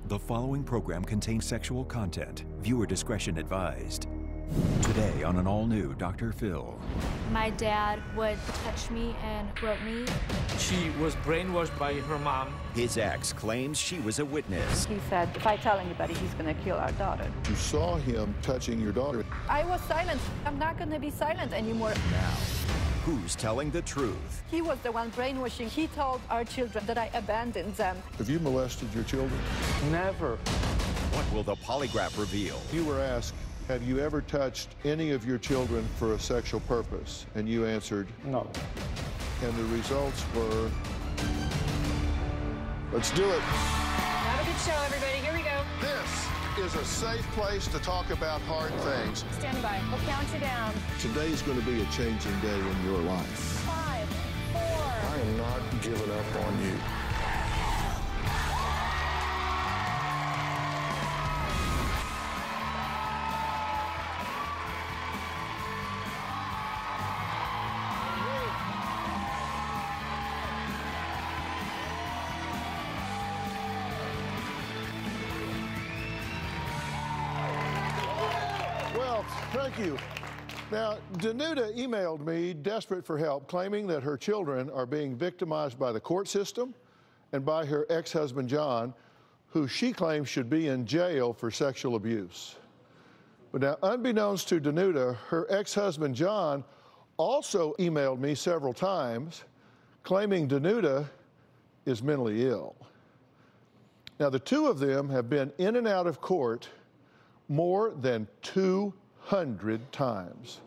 The following program contains sexual content. Viewer discretion advised. Today on an all-new Dr. Phil. My dad would touch me and grope me. She was brainwashed by her mom. His ex claims she was a witness. He said, if I tell anybody, he's going to kill our daughter. You saw him touching your daughter. I was silent. I'm not going to be silent anymore. Now, who's telling the truth? He was the one brainwashing. He told our children that I abandoned them. Have you molested your children? Never. What will the polygraph reveal? You were asked, have you ever touched any of your children for a sexual purpose? And you answered, No. and the results were, let's do it. Have a good show, everybody. Here we go. This is a safe place to talk about hard things. Stand by. We'll count you down. Today's going to be a changing day in your life. 5, 4. I am not giving up on you. Well, thank you. Now, Danuta emailed me desperate for help, claiming that her children are being victimized by the court system and by her ex-husband, John, who she claims should be in jail for sexual abuse. But now, unbeknownst to Danuta, her ex-husband, John, also emailed me several times, claiming Danuta is mentally ill. Now, the two of them have been in and out of court more than 200 times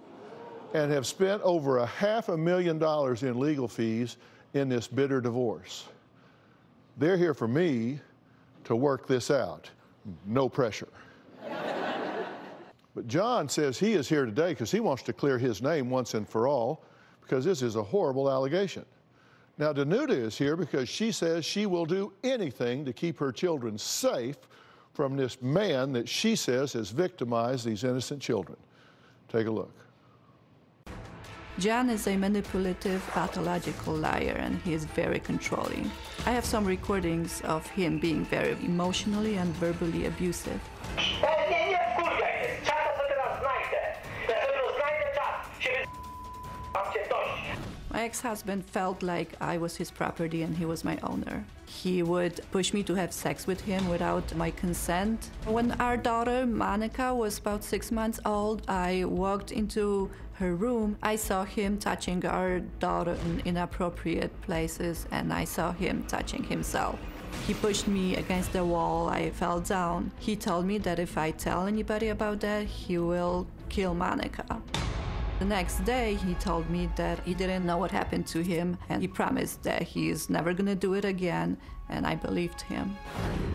and have spent over $500,000 in legal fees in this bitter divorce. They're here for me to work this out. No pressure. But John says he is here today because he wants to clear his name once and for all, because this is a horrible allegation. Now, Danuta is here because she says she will do anything to keep her children safe from this man that she says has victimized these innocent children. Take a look. John is a manipulative, pathological liar, and he is very controlling. I have some recordings of him being very emotionally and verbally abusive. My ex-husband felt like I was his property and he was my owner. He would push me to have sex with him without my consent. When our daughter, Monica, was about 6 months old, I walked into her room. I saw him touching our daughter in inappropriate places, and I saw him touching himself. He pushed me against the wall. I fell down. He told me that if I tell anybody about that, he will kill Monica. The next day, he told me that he didn't know what happened to him, and he promised that he is never going to do it again, and I believed him.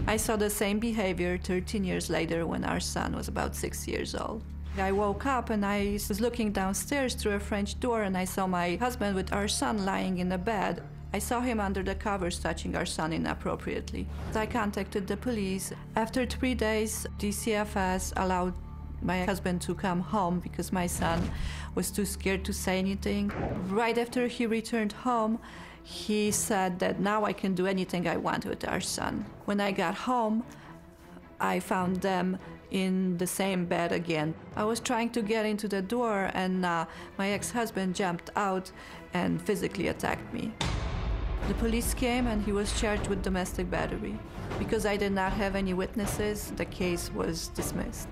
I saw the same behavior 13 years later when our son was about 6 years old. I woke up and I was looking downstairs through a French door, and I saw my husband with our son lying in the bed. I saw him under the covers touching our son inappropriately. I contacted the police. After 3 days, DCFS allowed my husband to come home because my son was too scared to say anything. Right after he returned home, he said that now I can do anything I want with our son. When I got home, I found them in the same bed again. I was trying to get into the door, and my ex-husband jumped out and physically attacked me. The police came and he was charged with domestic battery. Because I did not have any witnesses, the case was dismissed.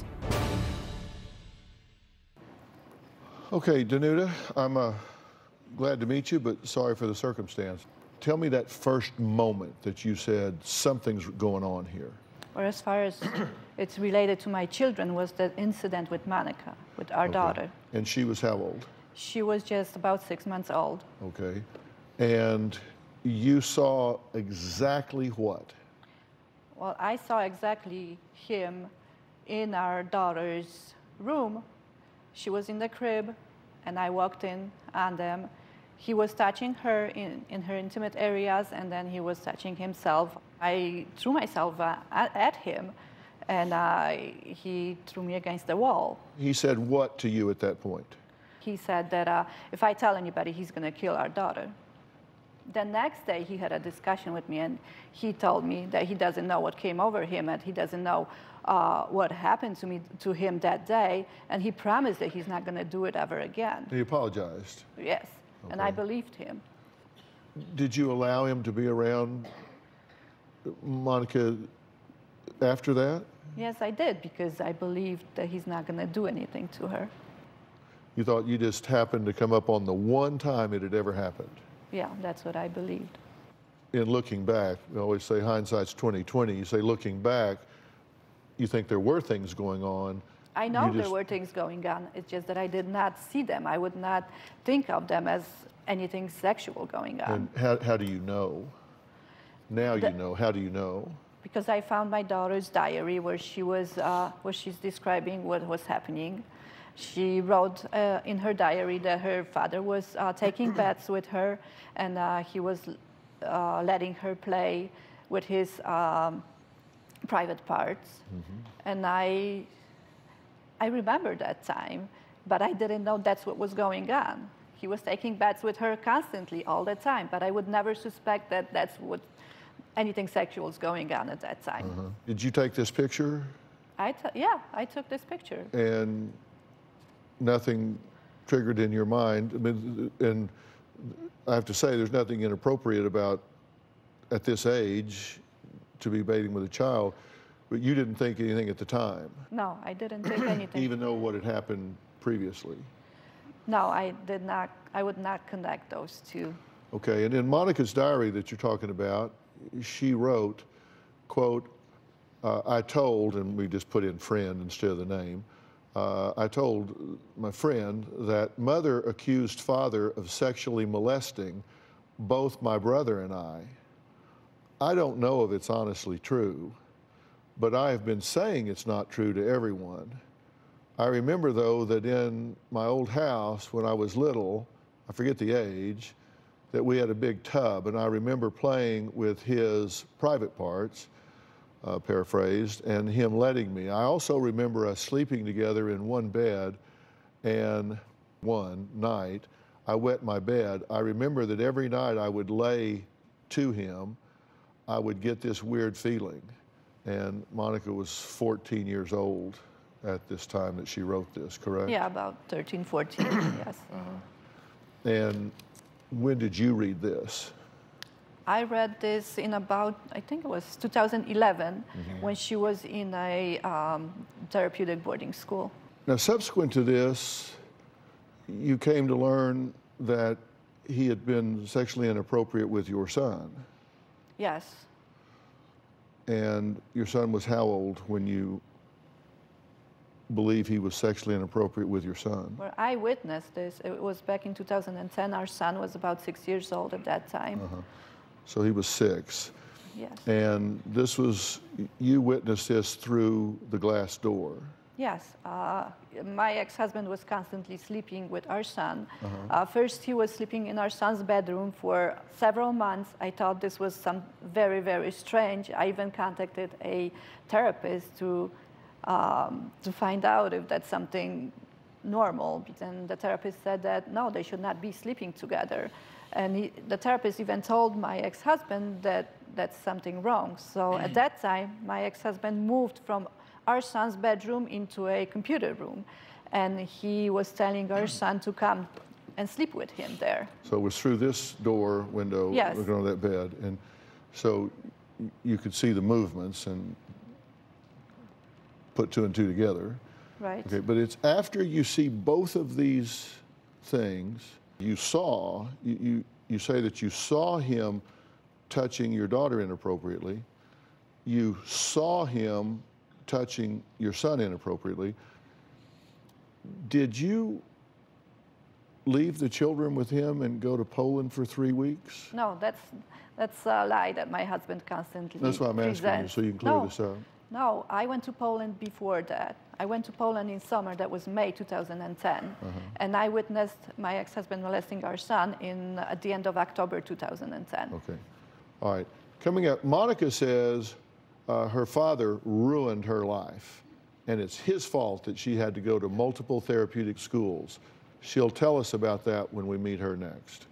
Okay, Danuta, I'm glad to meet you, but sorry for the circumstance. Tell me that first moment that you said something's going on here. Or as far as it's related to my children, was the incident with Monica, with our daughter. And she was how old? She was just about 6 months old. Okay. And you saw exactly what? Well, I saw exactly him in our daughter's room. She was in the crib, and I walked in on them. He was touching her in her intimate areas, and then he was touching himself. I threw myself at him, and he threw me against the wall. He said what to you at that point? He said that if I tell anybody, he's going to kill our daughter. The next day, he had a discussion with me, and he told me that he doesn't know what came over him, and he doesn't know what happened to him that day, and he promised that he's not going to do it ever again. He apologized? Yes, and I believed him. Did you allow him to be around Monica after that? Yes, I did, because I believed that he's not going to do anything to her. You thought you just happened to come up on the one time it had ever happened? Yeah, that's what I believed. In looking back, we always say hindsight's 20/20. You say looking back, you think there were things going on. I know there were things going on. It's just that I did not see them. I would not think of them as anything sexual going on. And how do you know? Now you know. How do you know? Because I found my daughter's diary where she's describing what was happening. She wrote in her diary that her father was taking baths with her, and he was letting her play with his private parts. And I remember that time, but I didn't know that's what was going on. He was taking baths with her constantly, all the time, but I would never suspect that that's what anything sexual is going on at that time. Did you take this picture? Yeah, I took this picture. And nothing triggered in your mind? I mean, and I have to say, there's nothing inappropriate about, at this age, to be bathing with a child, but you didn't think anything at the time? No, I didn't think anything. Even though what had happened previously? No, I did not. I would not connect those two. Okay, and in Monica's diary that you're talking about, she wrote, quote, I told, and we just put in friend instead of the name, I told my friend that mother accused father of sexually molesting both my brother and I. I don't know if it's honestly true, but I have been saying it's not true to everyone. I remember, though, that in my old house when I was little, I forget the age, that we had a big tub, and I remember playing with his private parts, paraphrased, and him letting me. I also remember us sleeping together in one bed, and one night I wet my bed. I remember that every night I would lay to him, I would get this weird feeling. And Monica was 14 years old at this time that she wrote this, correct? Yeah, about 13, 14, yes. And when did you read this? I read this in about, I think it was 2011, when she was in a therapeutic boarding school. Now, subsequent to this, you came to learn that he had been sexually inappropriate with your son. Yes. And your son was how old when you believe he was sexually inappropriate with your son? Well, I witnessed this. It was back in 2010. Our son was about 6 years old at that time. So he was 6. Yes. And this was, you witnessed this through the glass door. Yes. My ex-husband was constantly sleeping with our son. First, he was sleeping in our son's bedroom for several months. I thought this was very, very strange. I even contacted a therapist to find out if that's something normal. And the therapist said that, no, they should not be sleeping together. And the therapist even told my ex-husband that that's something wrong. So at that time, my ex-husband moved from our son's bedroom into a computer room. And he was telling our son to come and sleep with him there. So it was through this door window, yes, looking on that bed. And so you could see the movements and put 2 and 2 together. Right. Okay, but it's after you see both of these things, you saw, you say that you saw him touching your daughter inappropriately. You saw him touching your son inappropriately. Did you leave the children with him and go to Poland for 3 weeks? No, that's a lie that my husband constantly That's why I'm asking you, so you can clear this up. No, I went to Poland before that. I went to Poland in summer, that was May 2010. And I witnessed my ex-husband molesting our son at the end of October 2010. Okay. All right. Coming up, Monica says her father ruined her life, and it's his fault that she had to go to multiple therapeutic schools. She'll tell us about that when we meet her next.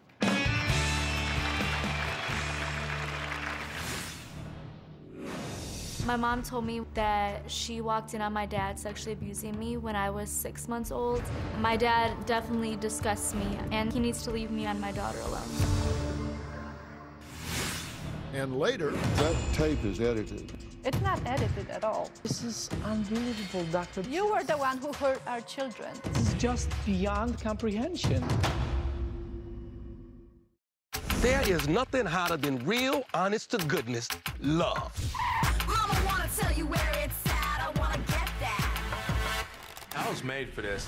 My mom told me that she walked in on my dad sexually abusing me when I was 6 months old. My dad definitely disgusts me, and he needs to leave me and my daughter alone. And later, that tape is edited. It's not edited at all. This is unbelievable, Doctor. You were the one who hurt our children. This is just beyond comprehension. There is nothing hotter than real, honest-to-goodness love. Mama wanna tell you where it's at, I wanna get that. I was made for this.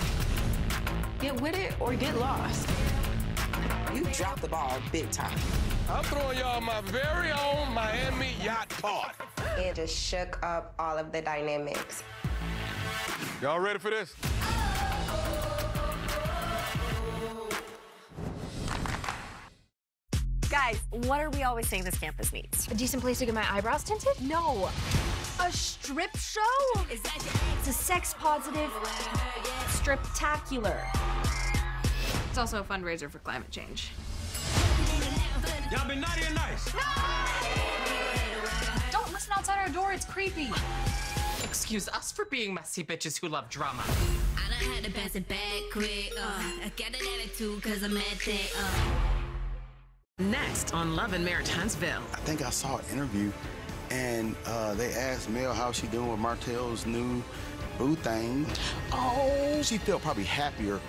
Get with it or get lost. You dropped the ball big time. I'm throwing y'all my very own Miami yacht party. It just shook up all of the dynamics. Y'all ready for this? Guys, what are we always saying this campus needs? A decent place to get my eyebrows tinted? No. A strip show? It's a sex-positive striptacular. It's also a fundraiser for climate change. Y'all been naughty or nice? Don't listen outside our door, it's creepy. Excuse us for being messy bitches who love drama. I done had to pass it back quick, I got an attitude cause I'm at that, Next on Love and Maritinesville. I think I saw an interview, and they asked Mel how she doing with Martell's new boo thing. Oh, she felt probably happier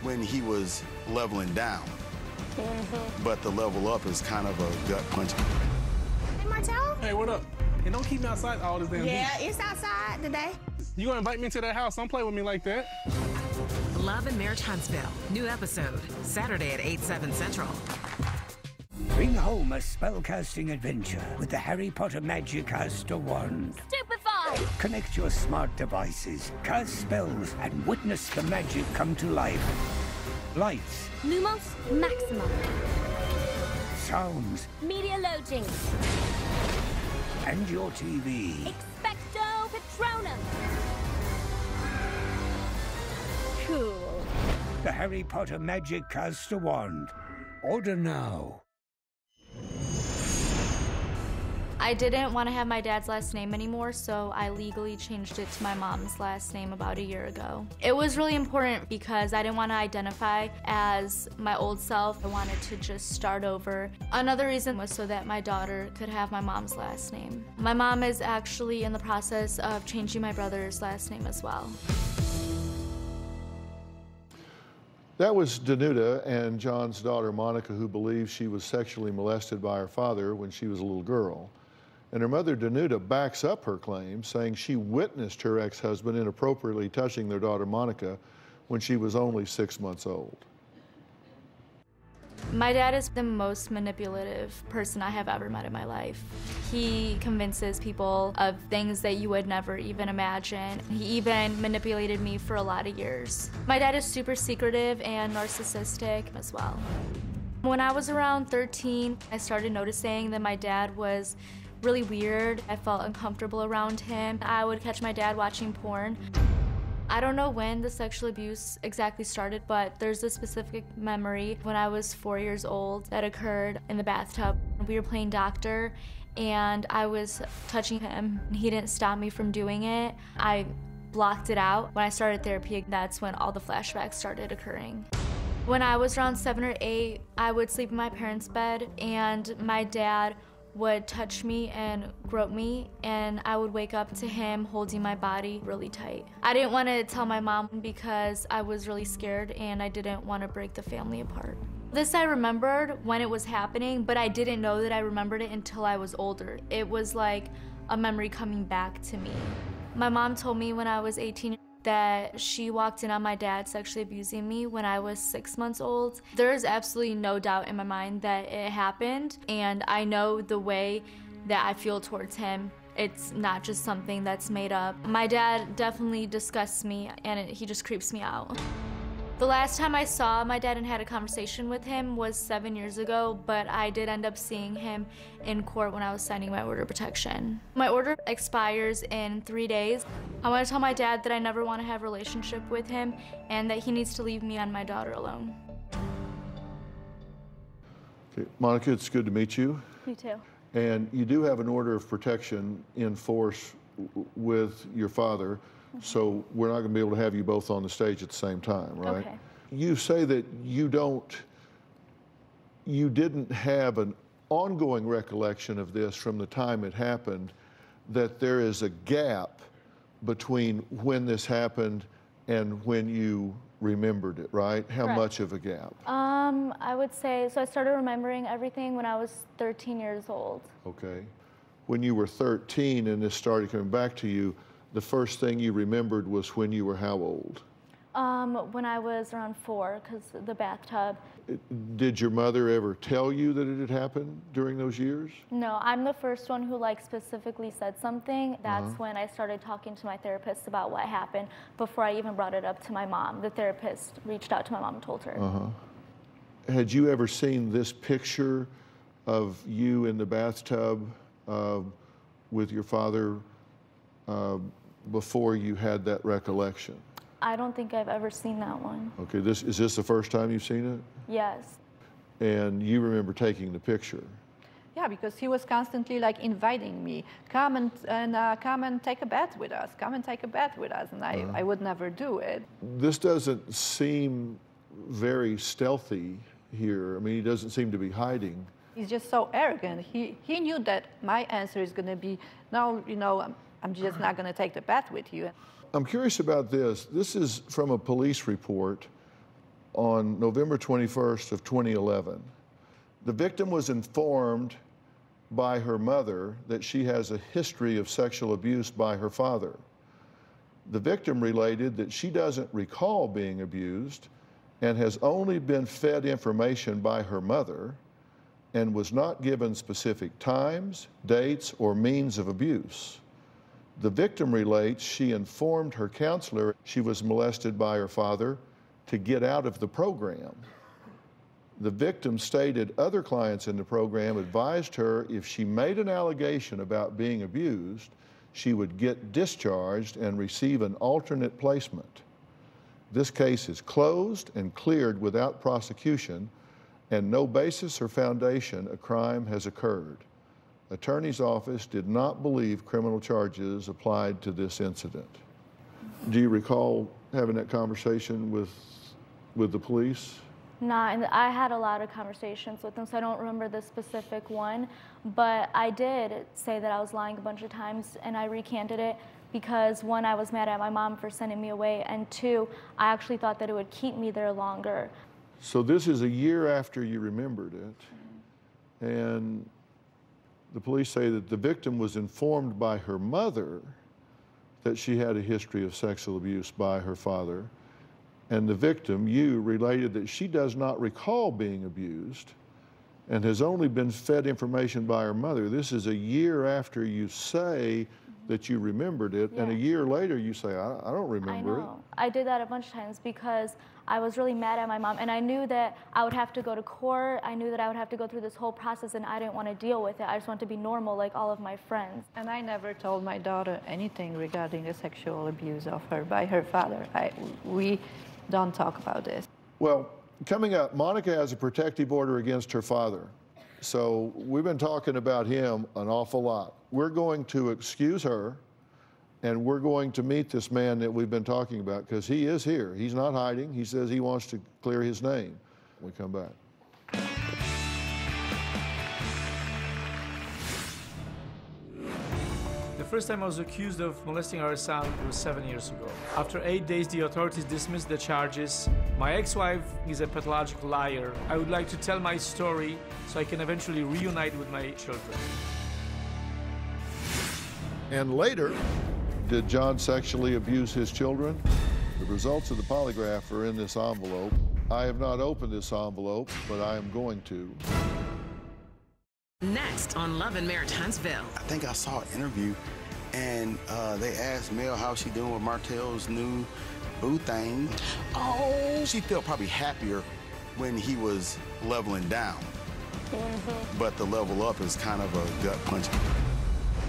when he was leveling down. But the level up is kind of a gut punch. Hey, Martell? Hey, what up? Hey, don't keep me outside all this damn Yeah, heat. it's outside today. You gonna invite me to that house? Don't play with me like that. Love and Maritinesville. New episode, Saturday at 8/7 Central. Bring home a spellcasting adventure with the Harry Potter Magicaster wand. Stupefy! Connect your smart devices, cast spells, and witness the magic come to life. Lights. Lumos Maxima. Sounds. Media loading. And your TV. Expecto Patronum. Cool. The Harry Potter Magicaster wand. Order now. I didn't want to have my dad's last name anymore, so I legally changed it to my mom's last name about a year ago. It was really important because I didn't want to identify as my old self. I wanted to just start over. Another reason was so that my daughter could have my mom's last name. My mom is actually in the process of changing my brother's last name as well. That was Danuta and John's daughter, Monica, who believes she was sexually molested by her father when she was a little girl. And her mother, Danuta, backs up her claim, saying she witnessed her ex-husband inappropriately touching their daughter, Monica, when she was only 6 months old. My dad is the most manipulative person I have ever met in my life. He convinces people of things that you would never even imagine. He even manipulated me for a lot of years. My dad is super secretive and narcissistic as well. When I was around 13, I started noticing that my dad was really weird. I felt uncomfortable around him. I would catch my dad watching porn. I don't know when the sexual abuse exactly started, but there's a specific memory when I was 4 years old that occurred in the bathtub. We were playing doctor, and I was touching him. He didn't stop me from doing it. I blocked it out. When I started therapy, that's when all the flashbacks started occurring. When I was around 7 or 8, I would sleep in my parents' bed, and my dad would touch me and grope me, and I would wake up to him holding my body really tight. I didn't want to tell my mom because I was really scared and I didn't want to break the family apart. This I remembered when it was happening, but I didn't know that I remembered it until I was older. It was like a memory coming back to me. My mom told me when I was 18 that she walked in on my dad sexually abusing me when I was 6 months old. There is absolutely no doubt in my mind that it happened, and I know the way that I feel towards him. It's not just something that's made up. My dad definitely disgusts me, and he just creeps me out. The last time I saw my dad and had a conversation with him was 7 years ago, but I did end up seeing him in court when I was signing my order of protection. My order expires in 3 days. I want to tell my dad that I never want to have a relationship with him and that he needs to leave me and my daughter alone. Okay, Monica, it's good to meet you. You too. And you do have an order of protection in force with your father, so we're not going to be able to have you both on the stage at the same time, right? Okay. You say that you didn't have an ongoing recollection of this from the time it happened, that there is a gap between when this happened and when you remembered it, right? How Correct. much of a gap? I would say, so I started remembering everything when I was 13 years old. Okay. When you were 13 and this started coming back to you, the first thing you remembered was when you were how old? When I was around 4, because the bathtub. Did your mother ever tell you that it had happened during those years? No, I'm the first one who specifically said something. That's when I started talking to my therapist about what happened before I even brought it up to my mom. The therapist reached out to my mom and told her. Had you ever seen this picture of you in the bathtub with your father before you had that recollection? I don't think I've ever seen that one. Okay, is this the first time you've seen it? Yes. And you remember taking the picture? Yeah, because he was constantly inviting me, come and take a bath with us, come and take a bath with us, and I would never do it. This doesn't seem very stealthy here. I mean, he doesn't seem to be hiding. He's just so arrogant. He knew that my answer is going to be, no, I'm just not going to take the bath with you. I'm curious about this. This is from a police report on November 21st of 2011. The victim was informed by her mother that she has a history of sexual abuse by her father. The victim related that she doesn't recall being abused and has only been fed information by her mother and was not given specific times, dates, or means of abuse. The victim relates she informed her counselor she was molested by her father to get out of the program. The victim stated other clients in the program advised her if she made an allegation about being abused, she would get discharged and receive an alternate placement. This case is closed and cleared without prosecution, and no basis or foundation a crime has occurred. Attorney's office did not believe criminal charges applied to this incident. Do you recall having that conversation with the police? Nah, and I had a lot of conversations with them, so I don't remember the specific one, but I did say that I was lying a bunch of times, and I recanted it because, 1, I was mad at my mom for sending me away, and 2, I actually thought that it would keep me there longer. So this is a year after you remembered it, and the police say that the victim was informed by her mother that she had a history of sexual abuse by her father, and the victim, you, related that she does not recall being abused and has only been fed information by her mother. This is a year after you say that you remembered it, and a year later you say, I don't remember it. I did that a bunch of times because I was really mad at my mom, and I knew that I would have to go to court. I knew that I would have to go through this whole process, and I didn't want to deal with it. I just wanted to be normal like all of my friends. And I never told my daughter anything regarding the sexual abuse of her by her father. We don't talk about this. Well, coming up, Monica has a protective order against her father. So we've been talking about him an awful lot. We're going to excuse her, and we're going to meet this man that we've been talking about, because he is here. He's not hiding. He says he wants to clear his name when we come back. The first time I was accused of molesting our son was 7 years ago. After 8 days, the authorities dismissed the charges. My ex-wife is a pathological liar. I would like to tell my story so I can eventually reunite with my children. And later, did John sexually abuse his children? The results of the polygraph are in this envelope. I have not opened this envelope, but I am going to. Next on Love and Marriage Huntsville. I think I saw an interview, and they asked Mel how she doing with Martell's new boo thing. Oh, she felt probably happier when he was leveling down. But the level up is kind of a gut punch.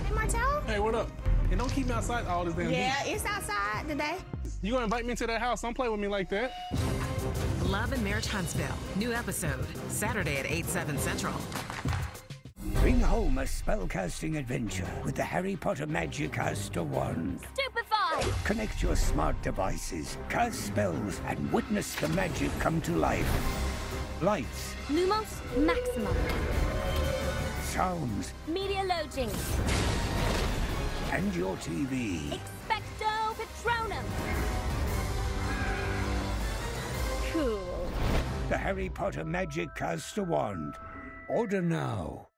Hey, Martell? Hey, what up? And don't keep me outside all this damn heat. Yeah, it's outside today. You gonna invite me to that house? Don't play with me like that. Love and Marriage Huntsville. New episode, Saturday at 8/7 Central. Bring home a spellcasting adventure with the Harry Potter Magicaster wand. Stupefy! Connect your smart devices, cast spells, and witness the magic come to life. Lights. Lumos Maximum. Sounds. Media loading. And your TV. Expecto Patronum. Cool. The Harry Potter Magicaster wand. Order now.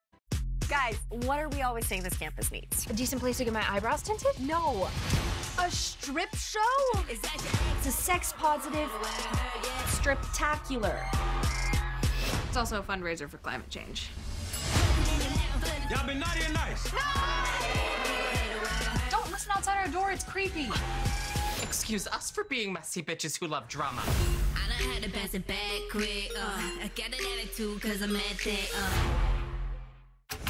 Guys, what are we always saying this campus needs? A decent place to get my eyebrows tinted? No. A strip show? It's a sex-positive striptacular. It's also a fundraiser for climate change. Y'all been naughty and nice. Don't listen outside our door, it's creepy. Excuse us for being messy bitches who love drama. I done had to pass it back quick. I got an attitude cause I'm at that.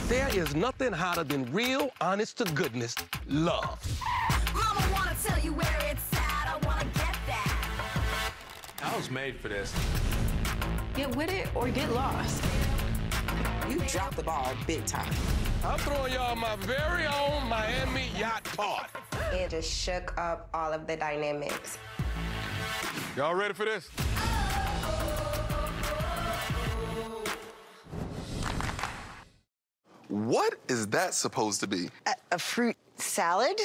There is nothing hotter than real, honest to goodness love. Mama wanna tell you where it's at. I wanna get that. I was made for this. Get with it or get lost. You dropped the ball big time. I'm throwing y'all my very own Miami yacht party. It just shook up all of the dynamics. Y'all ready for this? What is that supposed to be? A fruit salad?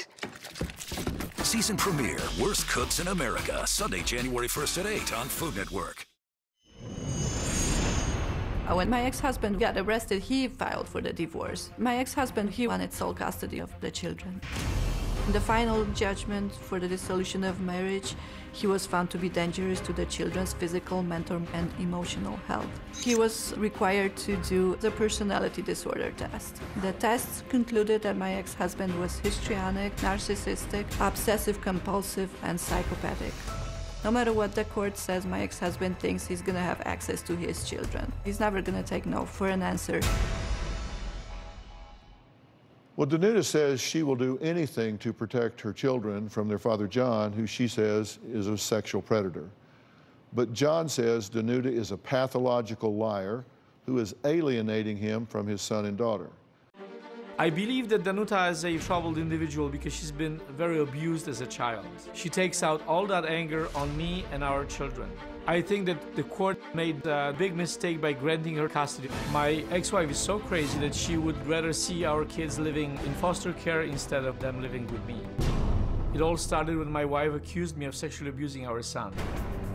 Season premiere, Worst Cooks in America, Sunday, January 1st at 8 on Food Network. When my ex-husband got arrested, he filed for the divorce. My ex-husband, he wanted sole custody of the children. In the final judgment for the dissolution of marriage, he was found to be dangerous to the children's physical, mental, and emotional health. He was required to do the personality disorder test. The test concluded that my ex-husband was histrionic, narcissistic, obsessive-compulsive, and psychopathic. No matter what the court says, my ex-husband thinks he's gonna have access to his children. He's never gonna take no for an answer. Well, Danuta says she will do anything to protect her children from their father, John, who she says is a sexual predator. But John says Danuta is a pathological liar who is alienating him from his son and daughter. I believe that Danuta is a troubled individual because she's been very abused as a child. She takes out all that anger on me and our children. I think that the court made a big mistake by granting her custody. My ex-wife is so crazy that she would rather see our kids living in foster care instead of them living with me. It all started when my wife accused me of sexually abusing our son.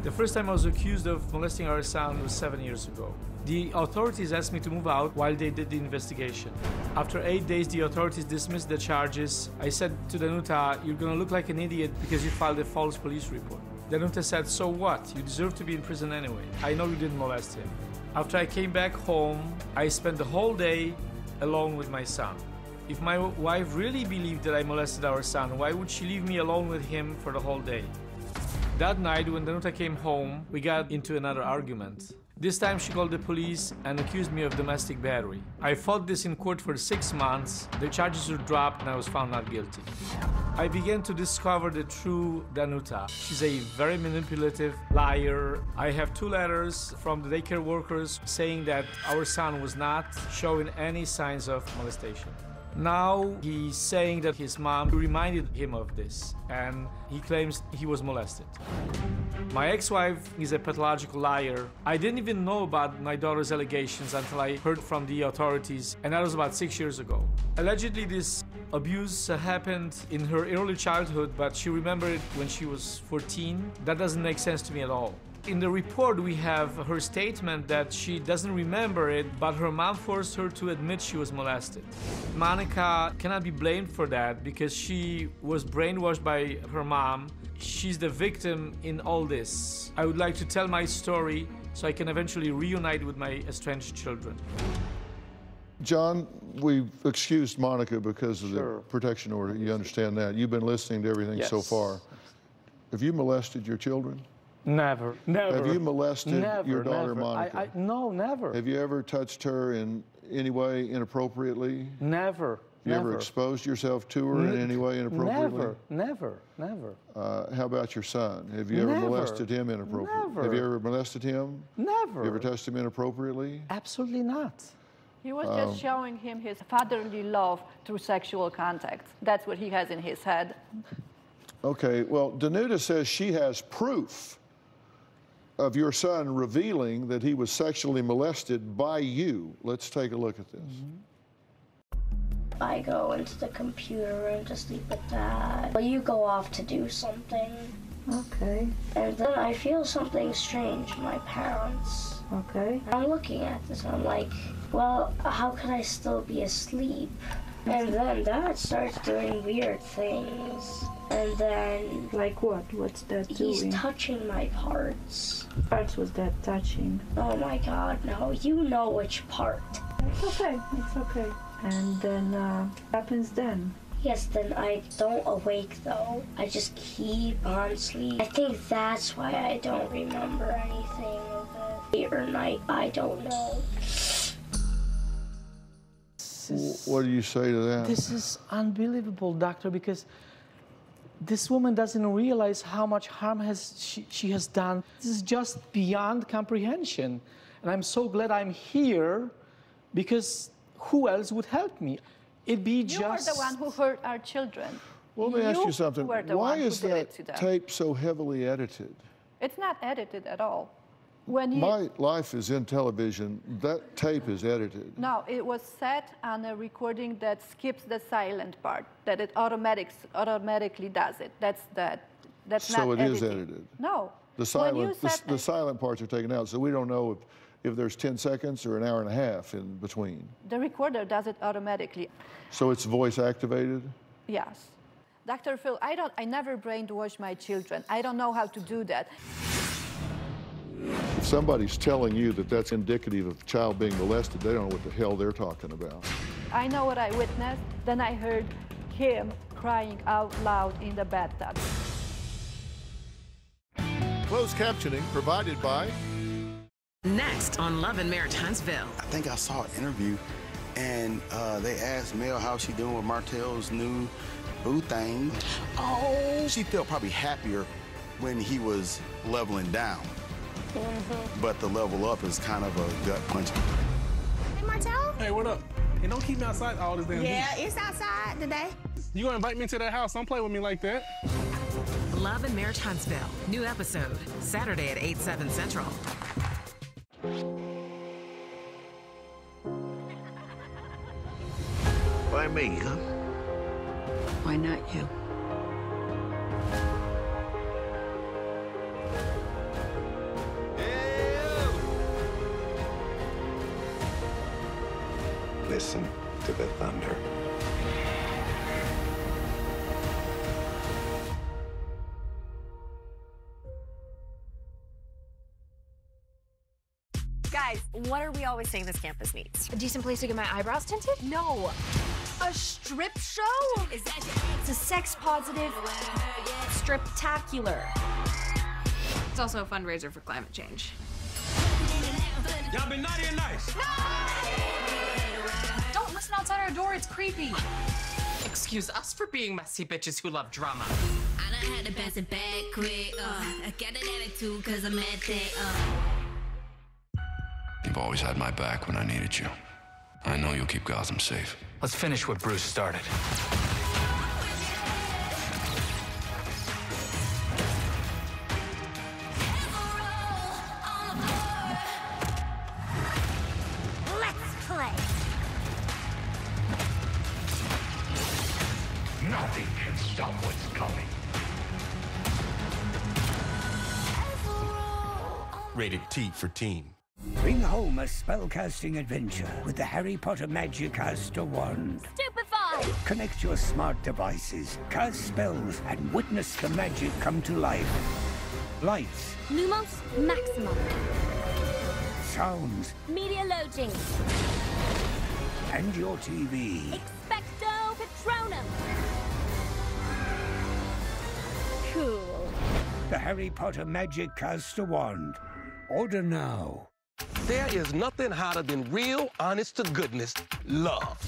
The first time I was accused of molesting our son was 7 years ago. The authorities asked me to move out while they did the investigation. After 8 days, the authorities dismissed the charges. I said to Danuta, "You're gonna look like an idiot because you filed a false police report." Danuta said, "So what? You deserve to be in prison anyway. I know you didn't molest him." After I came back home, I spent the whole day alone with my son. If my wife really believed that I molested our son, why would she leave me alone with him for the whole day? That night, when Danuta came home, we got into another argument. This time she called the police and accused me of domestic battery. I fought this in court for 6 months. The charges were dropped and I was found not guilty. I began to discover the true Danuta. She's a very manipulative liar. I have 2 letters from the daycare workers saying that our son was not showing any signs of molestation. Now he's saying that his mom reminded him of this, and he claims he was molested. My ex-wife is a pathological liar. I didn't even know about my daughter's allegations until I heard from the authorities, and that was about 6 years ago. Allegedly, this abuse happened in her early childhood, but she remembered it when she was 14. That doesn't make sense to me at all. In the report, we have her statement that she doesn't remember it, but her mom forced her to admit she was molested. Monica cannot be blamed for that because she was brainwashed by her mom. She's the victim in all this. I would like to tell my story so I can eventually reunite with my estranged children. John, we've excused Monica because of the protection order. You understand that. You've been listening to everything so far. Have you molested your children? Never, never. Have you molested your daughter, Monica? No, never. Have you ever touched her in any way inappropriately? Never. You ever exposed yourself to her in any way inappropriately? Never. How about your son? Have you ever molested him inappropriately? Never. Have you ever molested him? Never. You ever touched him inappropriately? Absolutely not. He was just showing him his fatherly love through sexual contact. That's what he has in his head. Okay, well, Danuta says she has proof of your son revealing that he was sexually molested by you. Let's take a look at this. I go into the computer room to sleep with Dad. Well, you go off to do something. Okay. And then I feel something strange in my parents. Okay. I'm looking at this and I'm like, well, how could I still be asleep? And then Dad starts doing weird things. And then... Like what? What's that doing? He's touching my parts. Parts was that touching? Oh my God, no. You know which part. It's okay. It's okay. And then, what happens then? Yes, then I don't awake though. I just keep on sleeping. I think that's why I don't remember anything of it. Day or night, I don't know. What do you say to that? This is unbelievable, doctor, because this woman doesn't realize how much harm she has done. This is just beyond comprehension. And I'm so glad I'm here, because who else would help me? It'd be You were the one who hurt our children. Well, let me ask you something. Were the Why one who is did that it to them. tape so heavily edited? It's not edited at all. When you... My life is in television. That tape is edited. No, it was set on a recording that skips the silent part, that it automatically does it. That's not So it editing. is edited. No. The silent parts are taken out, so we don't know if there's 10 seconds or an hour and a half in between. The recorder does it automatically. So it's voice activated? Yes. Dr. Phil, I never brainwash my children. I don't know how to do that. If somebody's telling you that that's indicative of a child being molested, they don't know what the hell they're talking about. I know what I witnessed. Then I heard him crying out loud in the bathtub. Closed captioning provided by... Next on Love and Marriage Huntsville. I think I saw an interview, and they asked Mel how she doing with Martell's new boo thing. Oh, she felt probably happier when he was leveling down. But the level up is kind of a gut punch. Hey, Martell? Hey, what up? Hey, don't keep me outside all this damn heat. Yeah, it's outside today. You gonna invite me to that house? Don't play with me like that. Love and Marriage Huntsville. New episode, Saturday at 8, 7 Central. Why me, huh? Why not you? Listen to the thunder. Guys, what are we always saying this campus needs? A decent place to get my eyebrows tinted? No. A strip show? It's a sex-positive striptacular. It's also a fundraiser for climate change. Y'all been naughty and nice. Don't listen outside our door, it's creepy. Excuse us for being messy bitches who love drama. I done had to pass it back quick. I got an attitude cause I'm at that. You've always had my back when I needed you. I know you'll keep Gotham safe. Let's finish what Bruce started. Let's play. Nothing can stop what's coming. Rated T for teen. Bring home a spellcasting adventure with the Harry Potter Magicaster wand. Stupefy! Connect your smart devices, cast spells, and witness the magic come to life. Lights, Lumos Maximum. sounds, Media loading. and your TV. Expecto Patronum. Cool. The Harry Potter Magicaster wand. Order now. There is nothing hotter than real, honest-to-goodness love.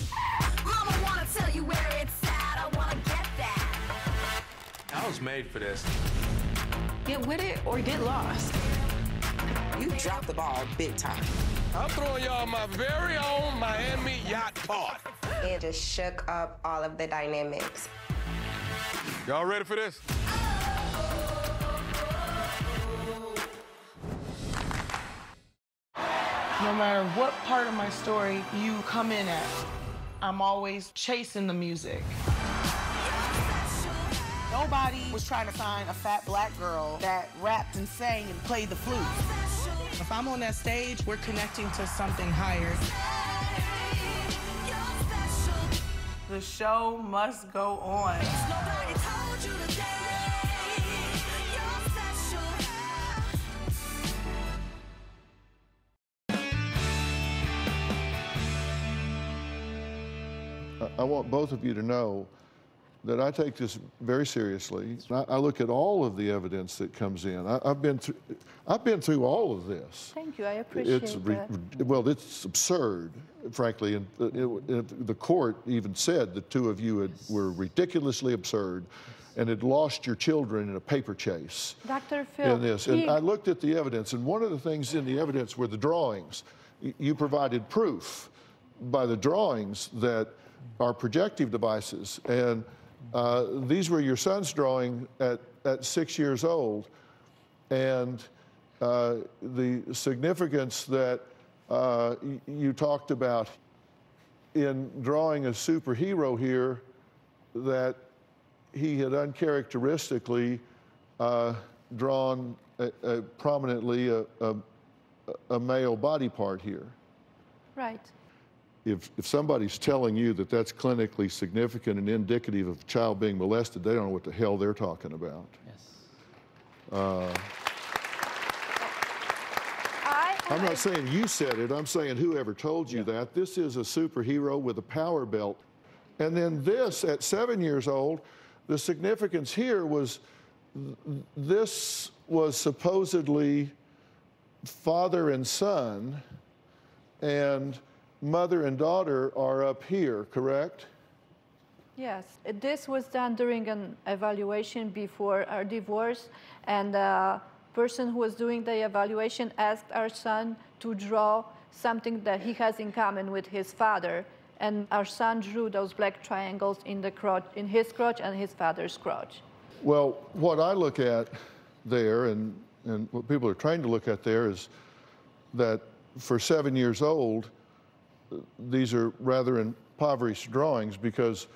Mama wanna tell you where it's at. I wanna get that. I was made for this. Get with it or get lost. You dropped the ball big time. I'm throwing y'all my very own Miami yacht party. It just shook up all of the dynamics. Y'all ready for this? No matter what part of my story you come in at, I'm always chasing the music. Nobody was trying to find a fat black girl that rapped and sang and played the flute. If I'm on that stage, we're connecting to something higher. The show must go on. I want both of you to know that I take this very seriously. I look at all of the evidence that comes in. I've been through all of this. Thank you. I appreciate that. Well, it's absurd, frankly. And the court even said the two of you were ridiculously absurd and had lost your children in a paper chase. Dr. Phil, in this. And I looked at the evidence, and one of the things in the evidence were the drawings. You provided proof by the drawings that are projective devices. And these were your son's drawing at 6 years old. And the significance that you talked about in drawing a superhero here, that he had uncharacteristically drawn prominently a male body part here. Right. If somebody's telling you that that's clinically significant and indicative of a child being molested, they don't know what the hell they're talking about. Yes. I'm not saying you said it. I'm saying whoever told you that. This is a superhero with a power belt. And then this, at 7 years old, the significance here was this was supposedly father and son, and mother and daughter are up here, correct? Yes. This was done during an evaluation before our divorce, and the person who was doing the evaluation asked our son to draw something that he has in common with his father, and our son drew those black triangles in the crotch, in his crotch and his father's crotch. Well, what I look at there, and what people are trained to look at there, is that for 7 years old, these are rather impoverished drawings because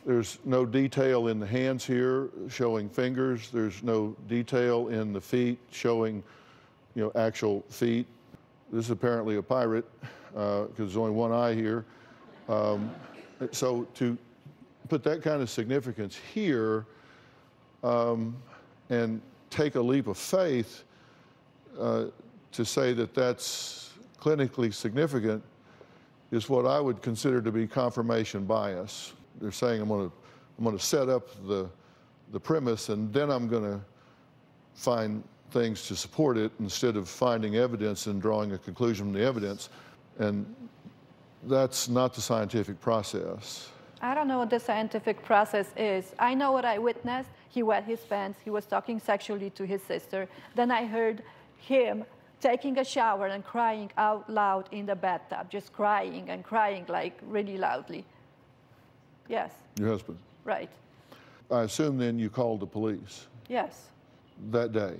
there's no detail in the hands here showing fingers. There's no detail in the feet showing, actual feet. This is apparently a pirate because there's only one eye here. So to put that kind of significance here and take a leap of faith to say that that's clinically significant is what I would consider to be confirmation bias. They're saying I'm going to set up the premise and then I'm going to find things to support it instead of finding evidence and drawing a conclusion from the evidence. And that's not the scientific process. I don't know what the scientific process is. I know what I witnessed. He wet his pants. He was talking sexually to his sister. Then I heard him taking a shower and crying out loud in the bathtub, just crying and crying like really loudly. Yes. Your husband? Right. I assume then you called the police? Yes. That day?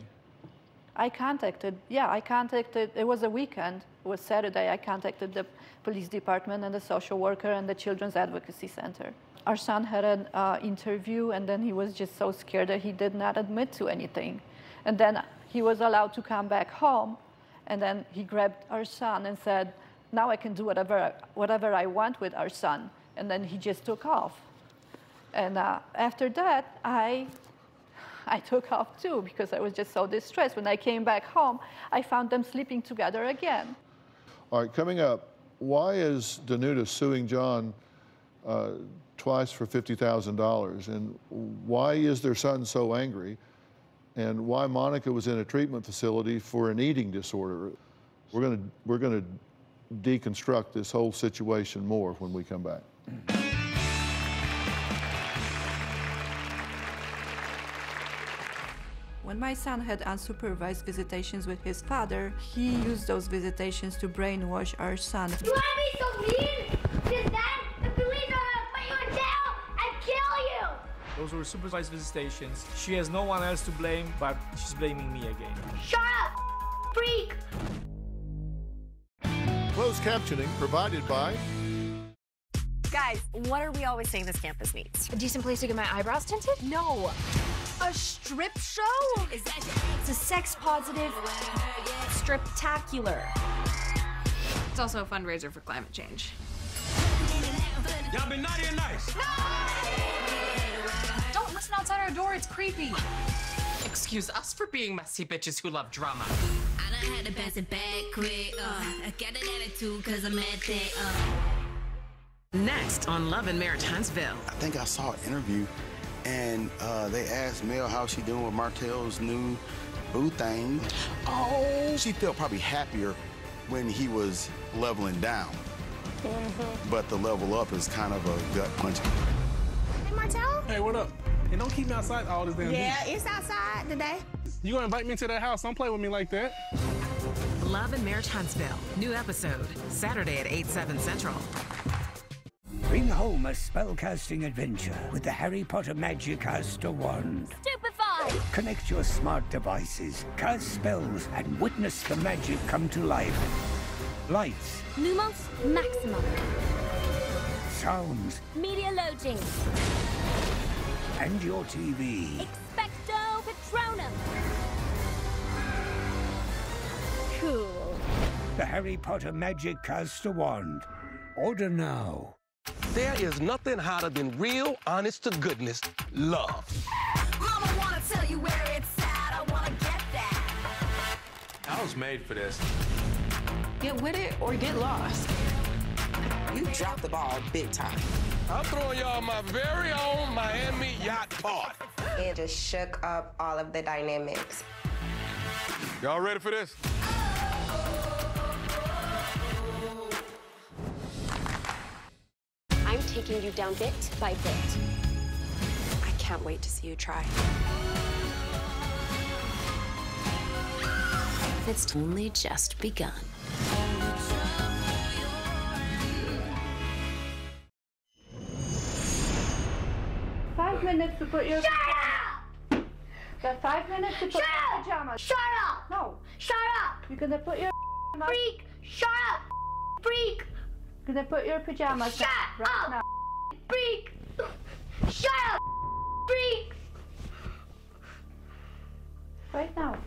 I contacted, it was a weekend, it was Saturday, I contacted the police department and the social worker and the Children's Advocacy Center. Our son had an interview and then he was just so scared that he did not admit to anything. And then he was allowed to come back home and then he grabbed our son and said, now I can do whatever I want with our son. And then he just took off. And after that, I took off too because I was just so distressed. When I came back home, I found them sleeping together again. All right, coming up, why is Danuta suing John twice for $50,000? And why is their son so angry? And why Monica was in a treatment facility for an eating disorder? We're gonna deconstruct this whole situation more when we come back. When my son had unsupervised visitations with his father, he used those visitations to brainwash our son. You want to be so mean? Because then the police are going to put you in jail and kill you! Those were supervised visitations. She has no one else to blame, but she's blaming me again. Shut up, freak! Closed captioning provided by... Guys, what are we always saying this campus needs? A decent place to get my eyebrows tinted? No. A strip show? It's a sex-positive striptacular. It's also a fundraiser for climate change. Y'all been naughty and nice. Don't listen outside our door, it's creepy. Excuse us for being messy bitches who love drama. I done had to pass it back quick. I got an attitude cause I'm at that. Next on Love and Marriage Huntsville. I think I saw an interview, and they asked Mel how she doing with Martell's new boo thing. Oh, she felt probably happier when he was leveling down. But the level up is kind of a gut punch. Hey, Martell? Hey, what up? And don't keep me outside all this damn Yeah, heat. it's outside today. You gonna invite me to that house? Don't play with me like that. Love and Marriage Huntsville. New episode, Saturday at 8/7 Central. Bring home a spellcasting adventure with the Harry Potter Magicaster wand. Stupefy! Connect your smart devices, cast spells, and witness the magic come to life. Lights, Lumos Maximum. sounds, Media loading. and your TV. Expecto Patronum. Cool. The Harry Potter Magicaster wand. Order now. There is nothing hotter than real, honest-to-goodness love. Mama wanna tell you where it's at. I wanna get that. I was made for this. Get with it or get lost. You dropped the ball big time. I'm throwing y'all my very own Miami yacht party. It just shook up all of the dynamics. Y'all ready for this? I'm taking you down bit by bit. I can't wait to see you try. It's only just begun. Five minutes to put your... Shut up! Got 5 minutes to put Shut your up! pajamas. Shut up! No. Shut up! You're gonna put your... Freak! Shut up! Freak! You're gonna put your pajamas Shut on right up! now. Freak! Shut up! Freak! Right now.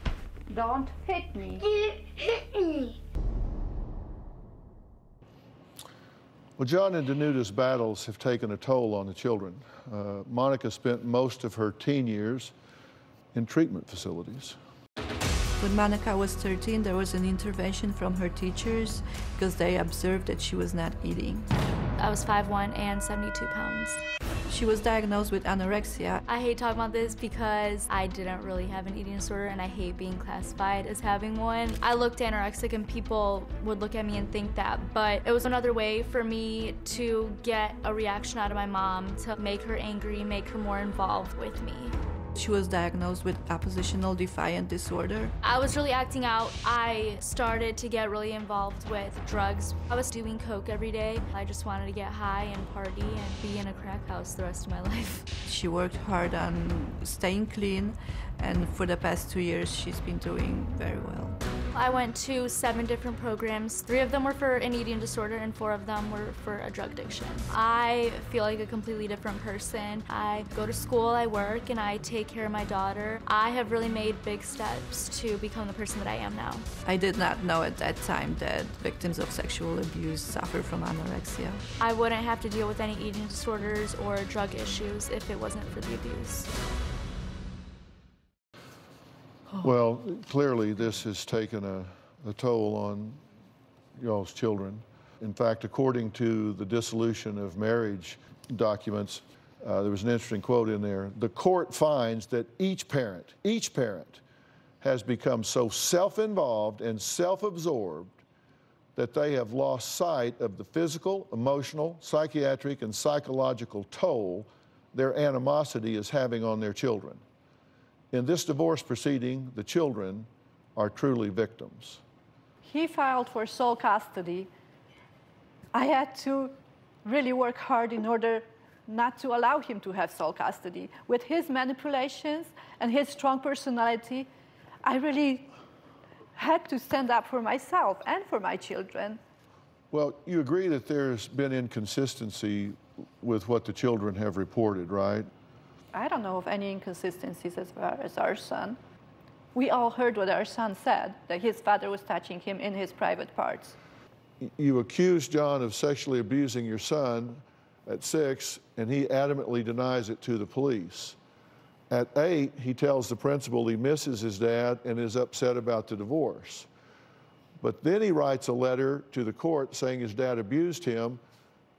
Don't hit me. You hit me! Well, John and Danuta's battles have taken a toll on the children. Monica spent most of her teen years in treatment facilities. When Monica was 13, there was an intervention from her teachers because they observed that she was not eating. I was 5'1" and 72 pounds. She was diagnosed with anorexia. I hate talking about this because I didn't really have an eating disorder and I hate being classified as having one. I looked anorexic and people would look at me and think that, but it was another way for me to get a reaction out of my mom, to make her angry, make her more involved with me. She was diagnosed with oppositional defiant disorder. I was really acting out. I started to get really involved with drugs. I was doing coke every day. I just wanted to get high and party and be in a crack house the rest of my life. She worked hard on staying clean, and for the past 2 years, she's been doing very well. I went to 7 different programs. 3 of them were for an eating disorder and 4 of them were for a drug addiction. I feel like a completely different person. I go to school, I work, and I take care of my daughter. I have really made big steps to become the person that I am now. I did not know at that time that victims of sexual abuse suffer from anorexia. I wouldn't have to deal with any eating disorders or drug issues if it wasn't for the abuse. Well, clearly this has taken a toll on y'all's children. In fact, according to the dissolution of marriage documents, there was an interesting quote in there. The court finds that each parent has become so self-involved and self-absorbed that they have lost sight of the physical, emotional, psychiatric, and psychological toll their animosity is having on their children. In this divorce proceeding, the children are truly victims. He filed for sole custody. I had to really work hard in order not to allow him to have sole custody. With his manipulations and his strong personality, I really had to stand up for myself and for my children. Well, you agree that there's been inconsistency with what the children have reported, right? I don't know of any inconsistencies as far as our son. We all heard what our son said, that his father was touching him in his private parts. You accused John of sexually abusing your son at 6, and he adamantly denies it to the police. At 8, he tells the principal he misses his dad and is upset about the divorce. But then he writes a letter to the court saying his dad abused him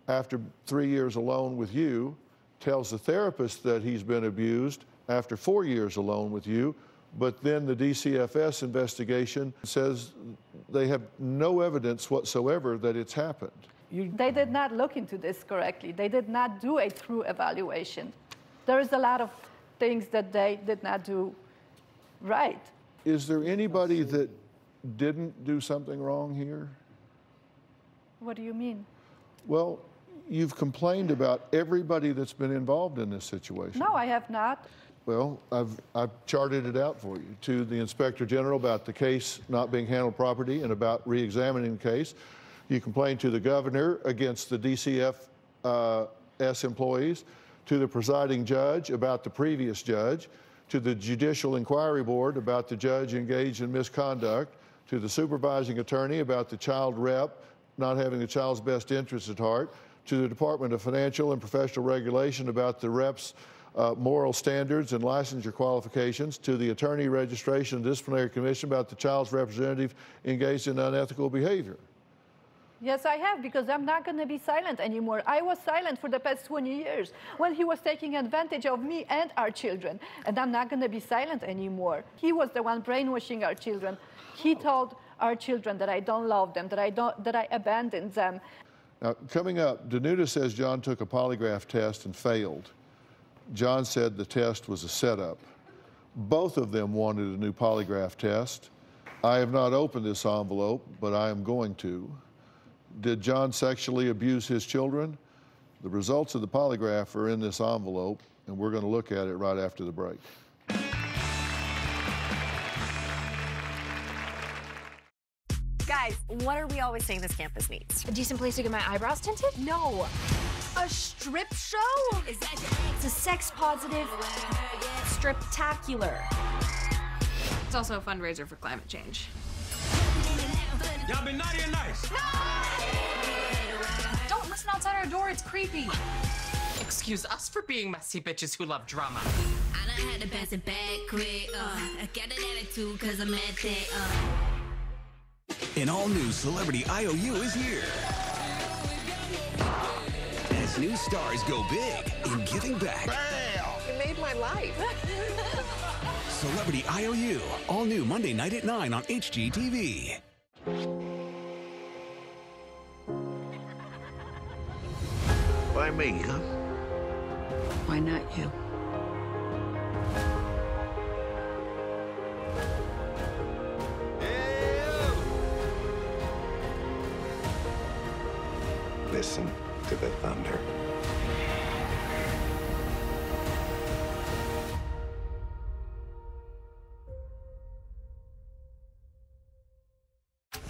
after 3 years alone with you, tells the therapist that he's been abused after 4 years alone with you, but then the DCFS investigation says they have no evidence whatsoever that it's happened. They did not look into this correctly. They did not do a true evaluation. There is a lot of things that they did not do right. Is there anybody that didn't do something wrong here? What do you mean? Well, you've complained about everybody that's been involved in this situation. No, I have not. Well, I've charted it out for you. To the Inspector General about the case not being handled properly and about re-examining the case. You complained to the governor against the DCFS employees, to the presiding judge about the previous judge, to the Judicial Inquiry Board about the judge engaged in misconduct, to the supervising attorney about the child rep not having the child's best interests at heart, to the Department of Financial and Professional Regulation about the rep's moral standards and licensure qualifications, to the Attorney Registration and Disciplinary Commission about the child's representative engaged in unethical behavior. Yes, I have, because I'm not going to be silent anymore. I was silent for the past 20 years when he was taking advantage of me and our children, and I'm not going to be silent anymore. He was the one brainwashing our children. He told our children that I don't love them, that I abandoned them. Now, coming up, Danuta says John took a polygraph test and failed. John said the test was a setup. Both of them wanted a new polygraph test. I have not opened this envelope, but I am going to. Did John sexually abuse his children? The results of the polygraph are in this envelope, and we're going to look at it right after the break. Guys, what are we always saying this campus needs? A decent place to get my eyebrows tinted? No. A strip show? It's a sex-positive striptacular. It's also a fundraiser for climate change. Y'all been naughty or nice? Don't listen outside our door, it's creepy. Excuse us for being messy bitches who love drama. I done had to pass it back quick. I got an attitude cause I'm at that. An all-new Celebrity IOU is here. As new stars go big in giving back. Bam! You made my life. Celebrity IOU, all new Monday night at 9 on HGTV. Why me, huh? Why not you? Listen to the thunder.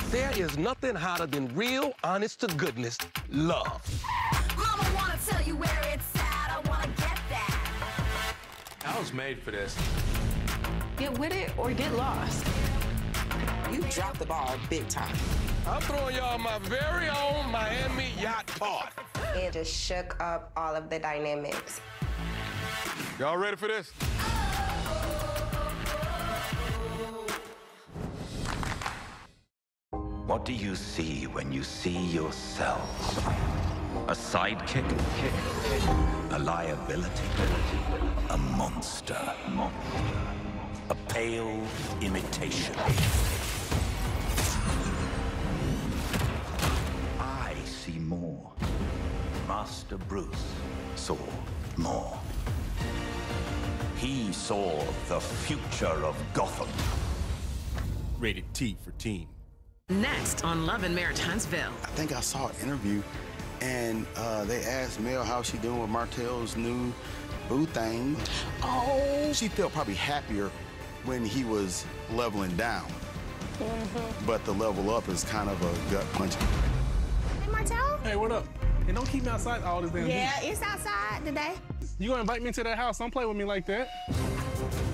There is nothing hotter than real, honest-to-goodness love. Mama wanna tell you where it's at, I wanna get that. I was made for this. Get with it or get lost. You dropped the ball big time. I'm throwing y'all my very own Miami yacht party. It just shook up all of the dynamics. Y'all ready for this? What do you see when you see yourselves? A sidekick? A liability? A monster? A pale imitation? I see more. Master Bruce saw more. He saw the future of Gotham. Rated T for teen. Next on Love and Marriage Huntsville. I think I saw an interview, and they asked Mel how she doing with Martell's new boo thing. Oh! She felt probably happier when he was leveling down. But the level up is kind of a gut punch. Hey, Martell? Hey, what up? Hey, don't keep me outside all this damn heat. Yeah, it's outside today. You gonna invite me to that house? Don't play with me like that.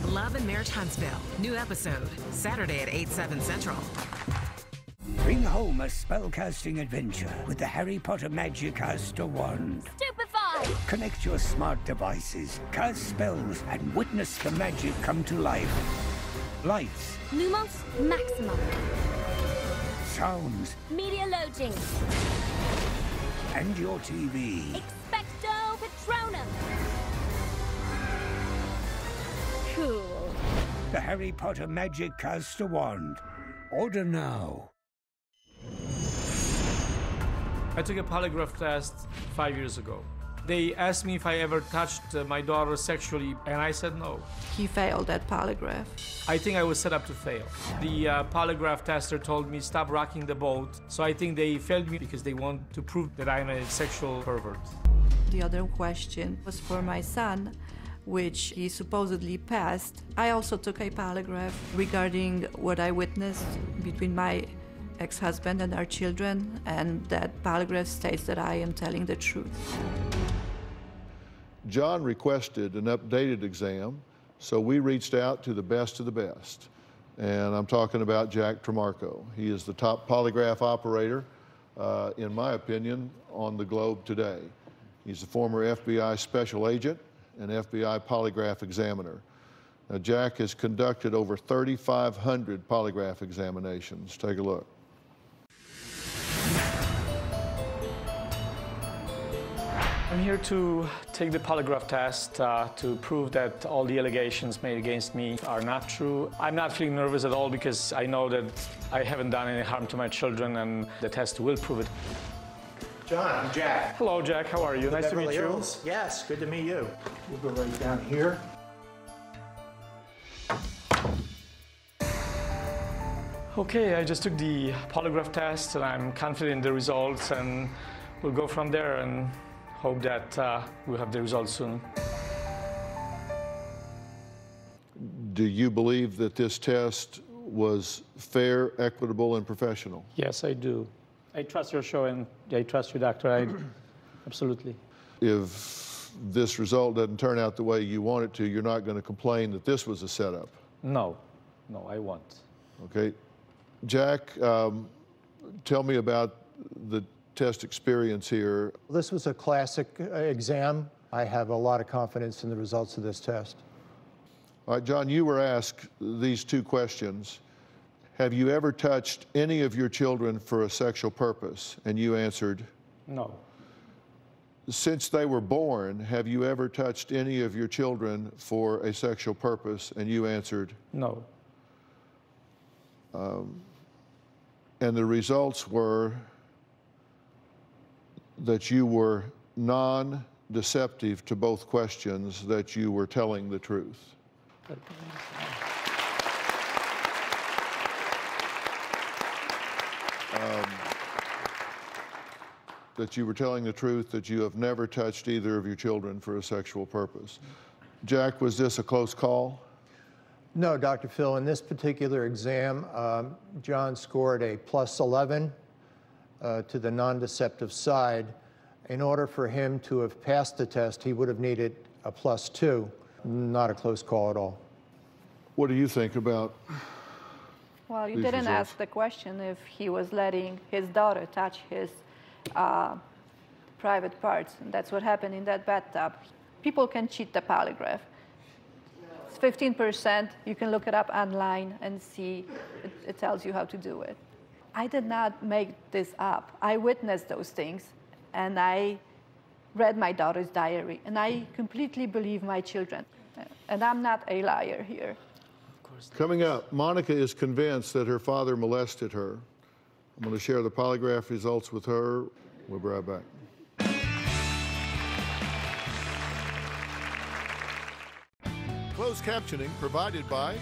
Love and Marriage Huntsville. New episode, Saturday at 8/7 Central. Bring home a spellcasting adventure with the Harry Potter Magicaster wand. Stupefy! Connect your smart devices, cast spells, and witness the magic come to life. Lights. Lumos Maximum. Sounds. Media loading. And your TV. Expecto Patronum. Cool. The Harry Potter Magicaster wand. Order now. I took a polygraph test 5 years ago. They asked me if I ever touched my daughter sexually, and I said no. He failed that polygraph. I think I was set up to fail. The polygraph tester told me stop rocking the boat, so I think they failed me because they want to prove that I'm a sexual pervert. The other question was for my son, which he supposedly passed. I also took a polygraph regarding what I witnessed between my ex-husband and our children, and that polygraph states that I am telling the truth. John requested an updated exam, so we reached out to the best of the best. And I'm talking about Jack Tremarco. He is the top polygraph operator, in my opinion, on the globe today. He's a former FBI special agent and FBI polygraph examiner. Now, Jack has conducted over 3,500 polygraph examinations. Take a look. I'm here to take the polygraph test to prove that all the allegations made against me are not true. I'm not feeling nervous at all because I know that I haven't done any harm to my children, and the test will prove it. John, I'm Jack. Hello, Jack. How are you? Nice to meet you. Hills. Yes, good to meet you. We'll go right down here. Okay, I just took the polygraph test, and I'm confident in the results, and we'll go from there and hope that we'll have the results soon. Do you believe that this test was fair, equitable, and professional? Yes, I do. I trust your show, and I trust you, doctor. Absolutely. If this result doesn't turn out the way you want it to, you're not going to complain that this was a setup? No, I won't. Okay. Jack, tell me about the test experience here. This was a classic exam. I have a lot of confidence in the results of this test. All right, John, you were asked these two questions. Have you ever touched any of your children for a sexual purpose? And you answered? No. Since they were born, have you ever touched any of your children for a sexual purpose? And you answered? No. And the results were that you were non-deceptive to both questions, that you were telling the truth. That you were telling the truth, that you have never touched either of your children for a sexual purpose. Jack, was this a close call? No, Dr. Phil, in this particular exam, John scored a +11 to the non-deceptive side. In order for him to have passed the test, he would have needed a +2. Not a close call at all. What do you think about Well, you these didn't results? ask the question if he was letting his daughter touch his private parts. And that's what happened in that bathtub. People can cheat the polygraph. It's 15%. You can look it up online and see. It tells you how to do it. I did not make this up. I witnessed those things, and I read my daughter's diary, and I completely believe my children. And I'm not a liar here. Coming up, Monica is convinced that her father molested her. I'm going to share the polygraph results with her. We'll be right back. Closed captioning provided by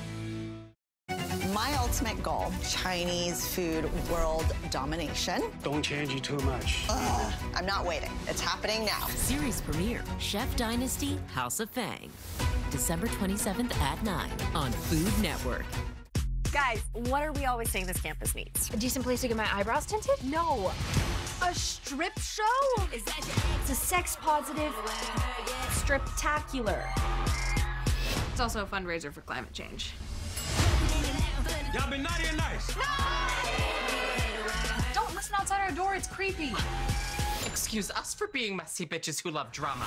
My ultimate goal, Chinese food world domination. Don't change it too much. I'm not waiting. It's happening now. Series premiere, Chef Dynasty, House of Fang. December 27th at 9 on Food Network. Guys, what are we always saying this campus needs? A decent place to get my eyebrows tinted? No. A strip show? It's a sex-positive striptacular. It's also a fundraiser for climate change. Y'all been naughty and nice. Don't listen outside our door, it's creepy. Excuse us for being messy bitches who love drama.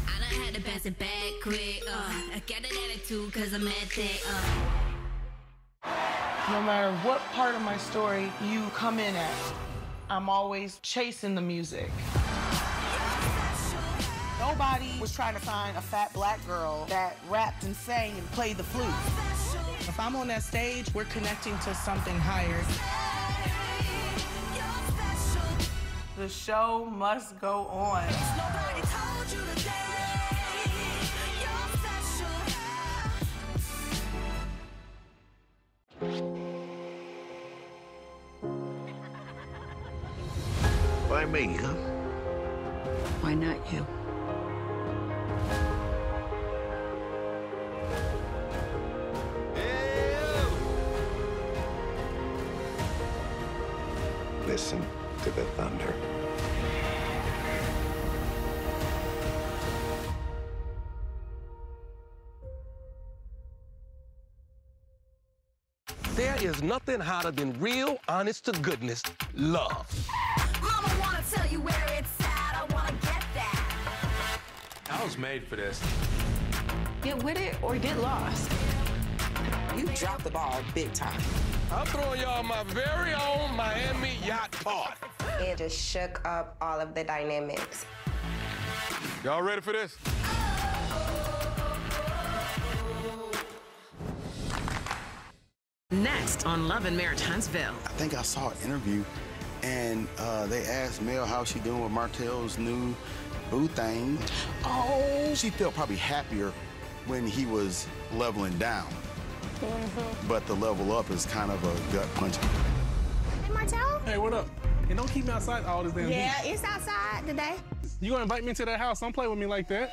I done had to pass it back quick. I got an attitude cause I'm at that. No matter what part of my story you come in at, I'm always chasing the music. Nobody was trying to find a fat black girl that rapped and sang and played the flute. If I'm on that stage, we're connecting to something higher. The show must go on. Why me, huh? Why not you? Listen to the thunder. There is nothing hotter than real, honest to goodness love. Mama wanna tell you where it's at. I wanna get that. I was made for this. Get with it or get lost. You dropped the ball big time. I'm throwing y'all my very own Miami yacht party. It just shook up all of the dynamics. Y'all ready for this? Next on Love and Marriage Huntsville. I think I saw an interview, and they asked Mel how she doing with Martell's new boo thing. Oh, she felt probably happier when he was leveling down. But the level up is kind of a gut punch. Hey, Martell? Hey, what up? And don't keep me outside all this damn heat. Yeah, it's outside today. You gonna invite me to that house? Don't play with me like that.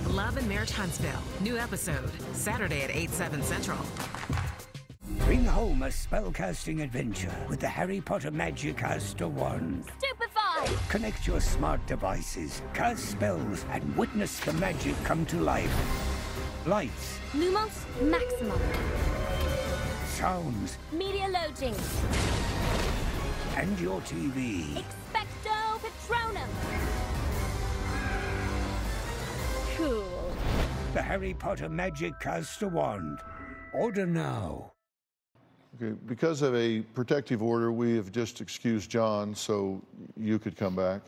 Love and Marriage Huntsville. New episode, Saturday at 8/7 Central. Bring home a spellcasting adventure with the Harry Potter Magicaster wand. Stupefy! Connect your smart devices, cast spells, and witness the magic come to life. Lights, Lumos Maximum. sounds, Media loading. and your TV. Expecto Patronum. Cool. The Harry Potter Magicaster wand. Order now. Okay, because of a protective order, we have just excused John so you could come back.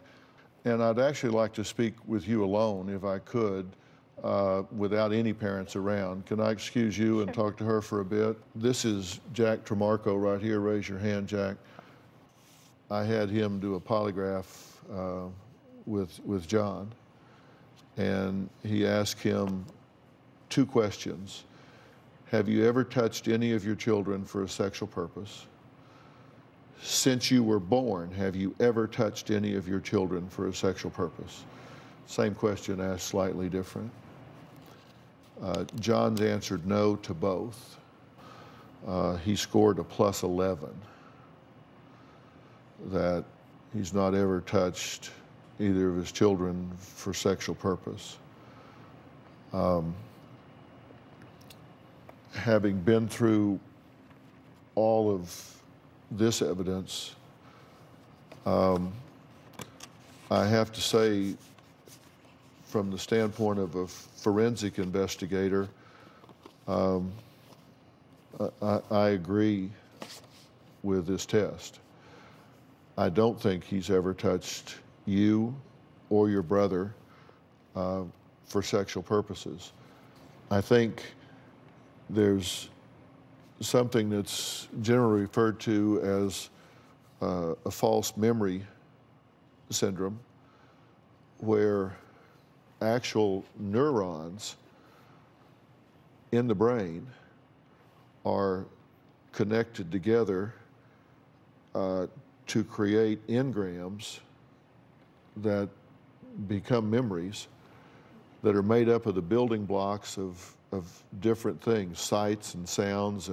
And I'd actually like to speak with you alone, if I could, without any parents around. Can I excuse you and talk to her for a bit? This is Jack Tremarco right here. Raise your hand, Jack. I had him do a polygraph with John, and he asked him 2 questions. Have you ever touched any of your children for a sexual purpose? Since you were born, have you ever touched any of your children for a sexual purpose? Same question asked slightly different. John's answered no to both. He scored a +11, that he's not ever touched either of his children for sexual purpose. Having been through all of this evidence, I have to say, from the standpoint of a forensic investigator, I agree with this test. I don't think he's ever touched you or your brother for sexual purposes. I think there's something that's generally referred to as a false memory syndrome, where actual neurons in the brain are connected together to create engrams that become memories that are made up of the building blocks of different things, sights and sounds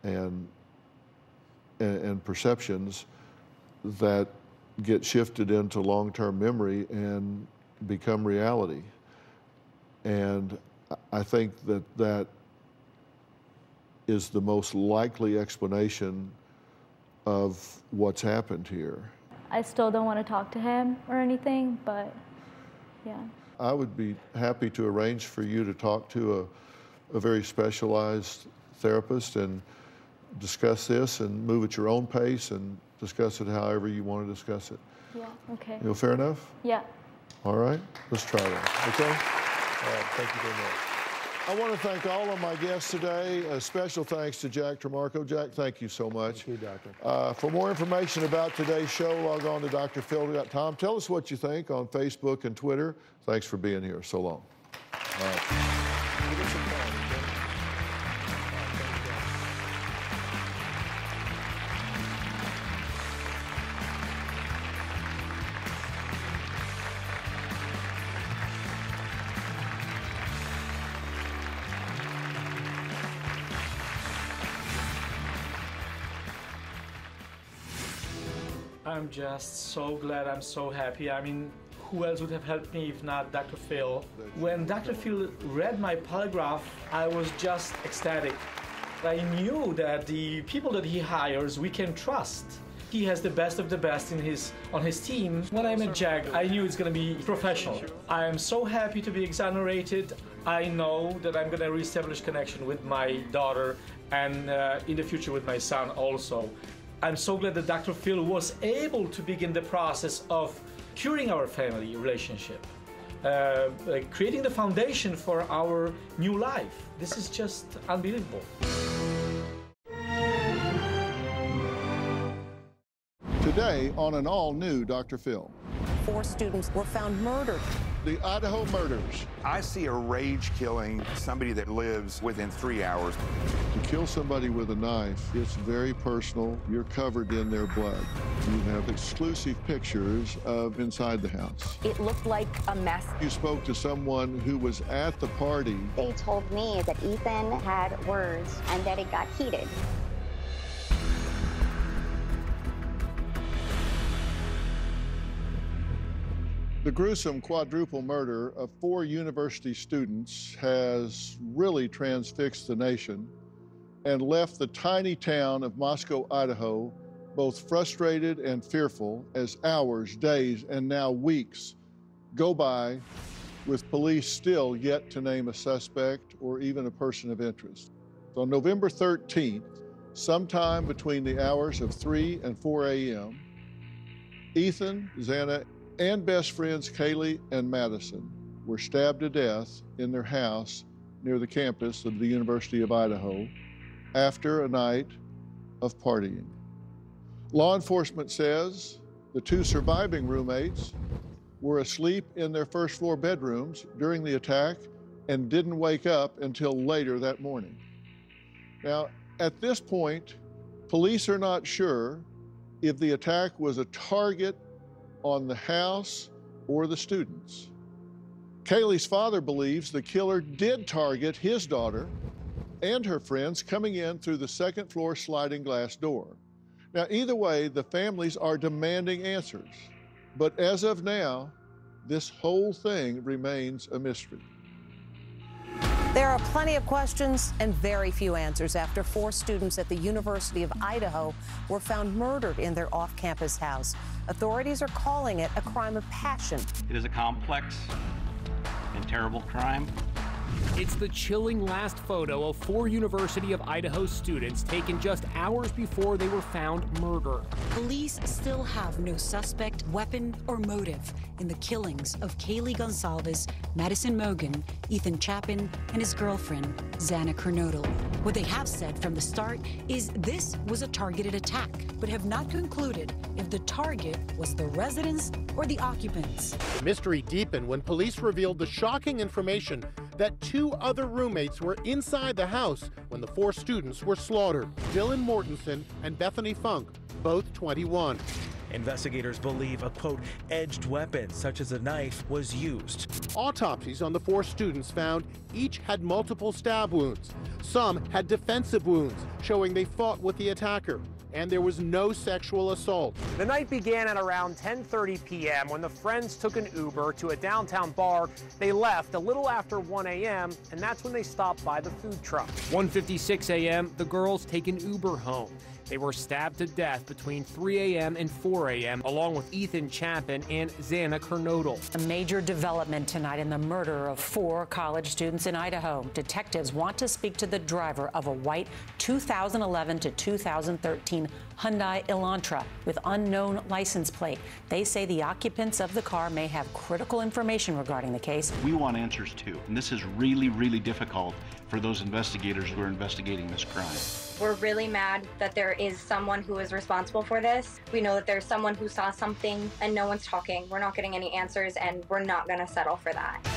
and perceptions that get shifted into long-term memory and become reality. And I think that is the most likely explanation of what's happened here. I still don't want to talk to him or anything, but yeah. I would be happy to arrange for you to talk to a very specialized therapist and discuss this and move at your own pace and discuss it however you want to discuss it. Yeah, okay. You know, fair enough? Yeah. All right, let's try that, okay? All right, thank you very much. I want to thank all of my guests today. A special thanks to Jack Tremarco. Jack, thank you so much. Thank you, Doctor. For more information about today's show, log on to drphil.com. Tell us what you think on Facebook and Twitter. Thanks for being here. So long. All right. I'm just so glad, I'm so happy. I mean, who else would have helped me if not Dr. Phil? When Dr. Phil read my polygraph, I was just ecstatic. I knew that the people that he hires, we can trust. He has the best of the best on his team. When I met Jack, I knew it's going to be professional. I am so happy to be exonerated. I know that I'm going to reestablish connection with my daughter and in the future with my son also. I'm so glad that Dr. Phil was able to begin the process of curing our family relationship, creating the foundation for our new life. This is just unbelievable. Today on an all-new Dr. Phil. 4 students were found murdered. The Idaho murders. I see a rage killing somebody that lives within 3 hours. To kill somebody with a knife, it's very personal. You're covered in their blood. You have exclusive pictures of inside the house. It looked like a mess. You spoke to someone who was at the party. They told me that Ethan had words and that it got heated. The gruesome quadruple murder of 4 university students has really transfixed the nation and left the tiny town of Moscow, Idaho, both frustrated and fearful as hours, days, and now weeks go by with police still yet to name a suspect or even a person of interest. On November 13th, sometime between the hours of 3 and 4 a.m., Ethan, Xana, and best friends Kaylee and Madison were stabbed to death in their house near the campus of the University of Idaho after a night of partying. Law enforcement says the 2 surviving roommates were asleep in their first-floor bedrooms during the attack and didn't wake up until later that morning. Now, at this point, police are not sure if the attack was a target on the house or the students. Kaylee's father believes the killer did target his daughter and her friends coming in through the second-floor sliding glass door. Now, either way, the families are demanding answers. But as of now, this whole thing remains a mystery. There are plenty of questions and very few answers after 4 students at the University of Idaho were found murdered in their off-campus house. Authorities are calling it a crime of passion. It is a complex and terrible crime. It's the chilling last photo of 4 University of Idaho students taken just hours before they were found murdered. Police still have no suspect, weapon, or motive in the killings of Kaylee Gonsalves, Madison Mogan, Ethan Chapin, and his girlfriend, Xana Kernodle. What they have said from the start is this was a targeted attack, but have not concluded if the target was the residents or the occupants. The mystery deepened when police revealed the shocking information that 2 other roommates were inside the house when the 4 students were slaughtered. Dylan Mortensen and Bethany Funk, both 21. Investigators believe a, quote, edged weapon, such as a knife, was used. Autopsies on the 4 students found each had multiple stab wounds. Some had defensive wounds, showing they fought with the attacker. And there was no sexual assault. The night began at around 10:30 p.m. when the friends took an Uber to a downtown bar. They left a little after 1 a.m., and that's when they stopped by the food truck. 1:56 a.m., the girls take an Uber home. They were stabbed to death between 3 a.m. and 4 a.m., along with Ethan Chapin and Xana Kernodle. A major development tonight in the murder of 4 college students in Idaho. Detectives want to speak to the driver of a white 2011 to 2013 Hyundai Elantra with unknown license plate. They say the occupants of the car may have critical information regarding the case. We want answers too, and this is really, really difficult for those investigators who are investigating this crime. We're really mad that there is someone who is responsible for this. We know that there's someone who saw something and no one's talking. We're not getting any answers, and we're not going to settle for that.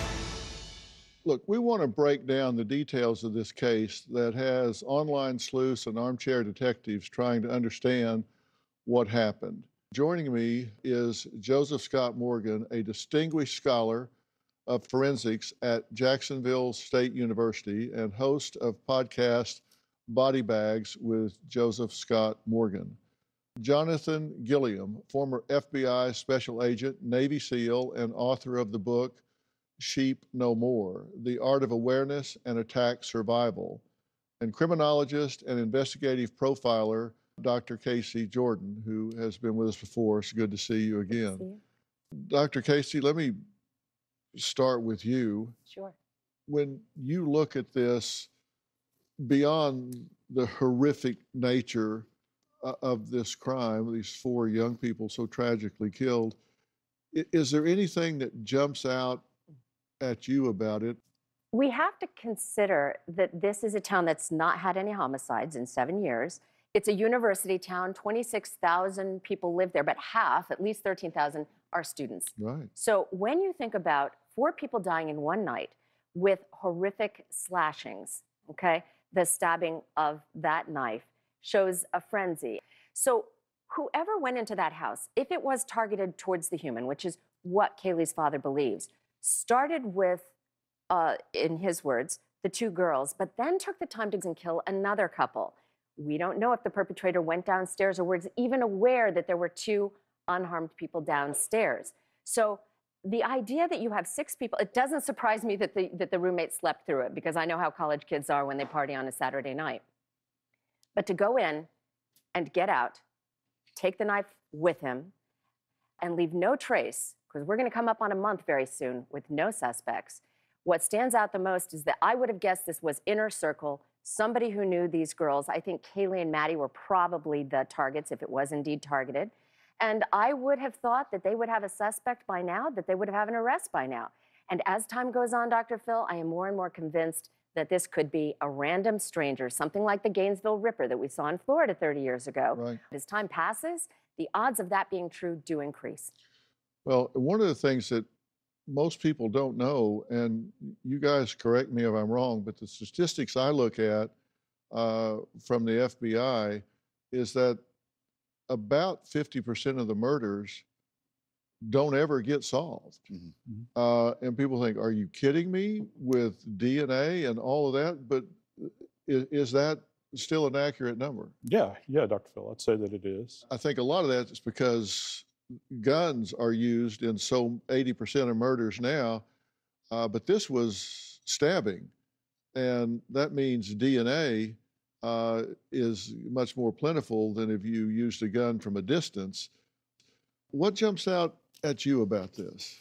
Look, we want to break down the details of this case that has online sleuths and armchair detectives trying to understand what happened. Joining me is Joseph Scott Morgan, a distinguished scholar of forensics at Jacksonville State University and host of podcast Body Bags with Joseph Scott Morgan. Jonathan Gilliam, former FBI special agent, Navy SEAL, and author of the book Sheep No More, The Art of Awareness and Attack Survival, and criminologist and investigative profiler, Dr. Casey Jordan, who has been with us before. It's good to see you again. See you. Dr. Casey, let me start with you. Sure. When you look at this, beyond the horrific nature of this crime, these 4 young people so tragically killed, is there anything that jumps out at you about it? We have to consider that this is a town that's not had any homicides in 7 years. It's a university town, 26,000 people live there, but half, at least 13,000, are students. Right. So when you think about 4 people dying in one night with horrific slashings, okay, the stabbing of that knife shows a frenzy. So whoever went into that house, if it was targeted towards the human, which is what Kaylee's father believes, started with, in his words, the 2 girls, but then took the time to kill another couple. We don't know if the perpetrator went downstairs or was even aware that there were 2 unharmed people downstairs. So the idea that you have 6 people, it doesn't surprise me that the roommate slept through it, because I know how college kids are when they party on a Saturday night. But to go in and get out, take the knife with him, and leave no trace, because we're going to come up on a month very soon with no suspects. What stands out the most is that I would have guessed this was inner circle, somebody who knew these girls. I think Kaylee and Maddie were probably the targets, if it was indeed targeted. And I would have thought that they would have a suspect by now, that they would have an arrest by now. And as time goes on, Dr. Phil, I am more and more convinced that this could be a random stranger, something like the Gainesville Ripper that we saw in Florida 30 years ago. Right. As time passes, the odds of that being true do increase. Well, one of the things that most people don't know, and you guys correct me if I'm wrong, but the statistics I look at from the FBI is that about 50% of the murders don't ever get solved. Mm-hmm. And people think, are you kidding me, with DNA and all of that? But is that still an accurate number? Yeah, Dr. Phil, I'd say that it is. I think a lot of that is because guns are used in 80% of murders now, but this was stabbing. And that means DNA is much more plentiful than if you used a gun from a distance. What jumps out at you about this?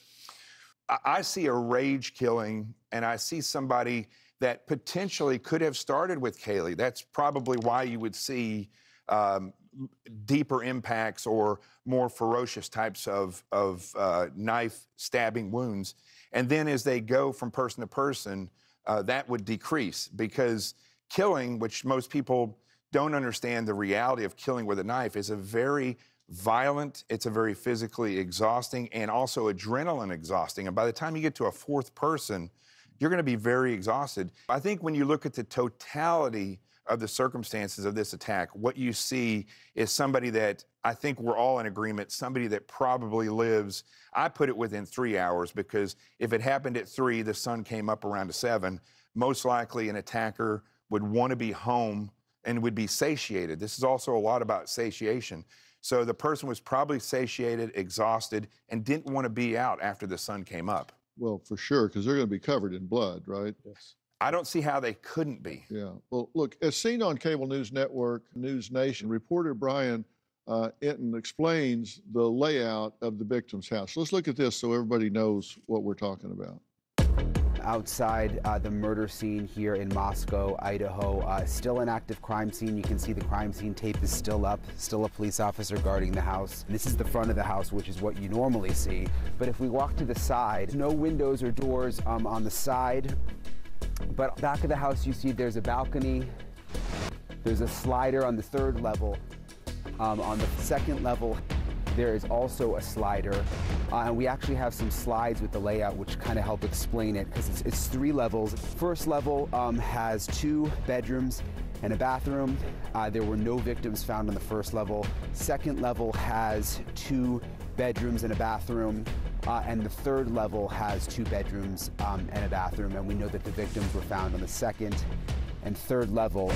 I see a rage killing, and I see somebody that potentially could have started with Kaylee. That's probably why you would see deeper impacts or more ferocious types of knife stabbing wounds. And then as they go from person to person, that would decrease, because killing, which most people don't understand the reality of killing with a knife, is a very violent, it's a very physically exhausting and also adrenaline exhausting. And by the time you get to a 4th person, you're going to be very exhausted. I think when you look at the totality of the circumstances of this attack, what you see is somebody that I think we're all in agreement, somebody that probably lives, I put it within 3 hours, because if it happened at 3, the sun came up around 7, most likely an attacker would want to be home and would be satiated. This is also a lot about satiation. So the person was probably satiated, exhausted, and didn't want to be out after the sun came up. Well, for sure, because they're going to be covered in blood, right? Yes. I don't see how they couldn't be. Yeah. Well, look, as seen on cable news network, News Nation, reporter Brian Enton explains the layout of the victim's house. Let's look at this so everybody knows what we're talking about. Outside the murder scene here in Moscow, Idaho, still an active crime scene. You can see the crime scene tape is still up, still a police officer guarding the house. This is the front of the house, which is what you normally see. But if we walk to the side, no windows or doors on the side. But back of the house, you see there's a balcony. There's a slider on the 3rd level. On the 2nd level, there is also a slider. And we actually have some slides with the layout which kind of help explain it, because it's 3 levels. First level has 2 bedrooms and a bathroom. There were no victims found on the 1st level. 2nd level has 2 bedrooms and a bathroom. And the 3rd level has 2 bedrooms and a bathroom. And we know that the victims were found on the 2nd and 3rd level.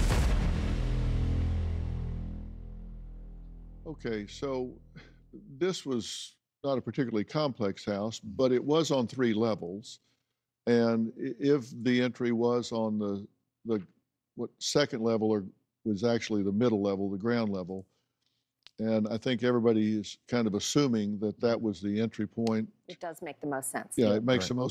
Okay, so this was not a particularly complex house, but it was on 3 levels. And if the entry was on the 2nd level, or was actually the middle level, the ground level, and I think everybody is kind of assuming that that was the entry point. It does make the most sense. Yeah, it makes the most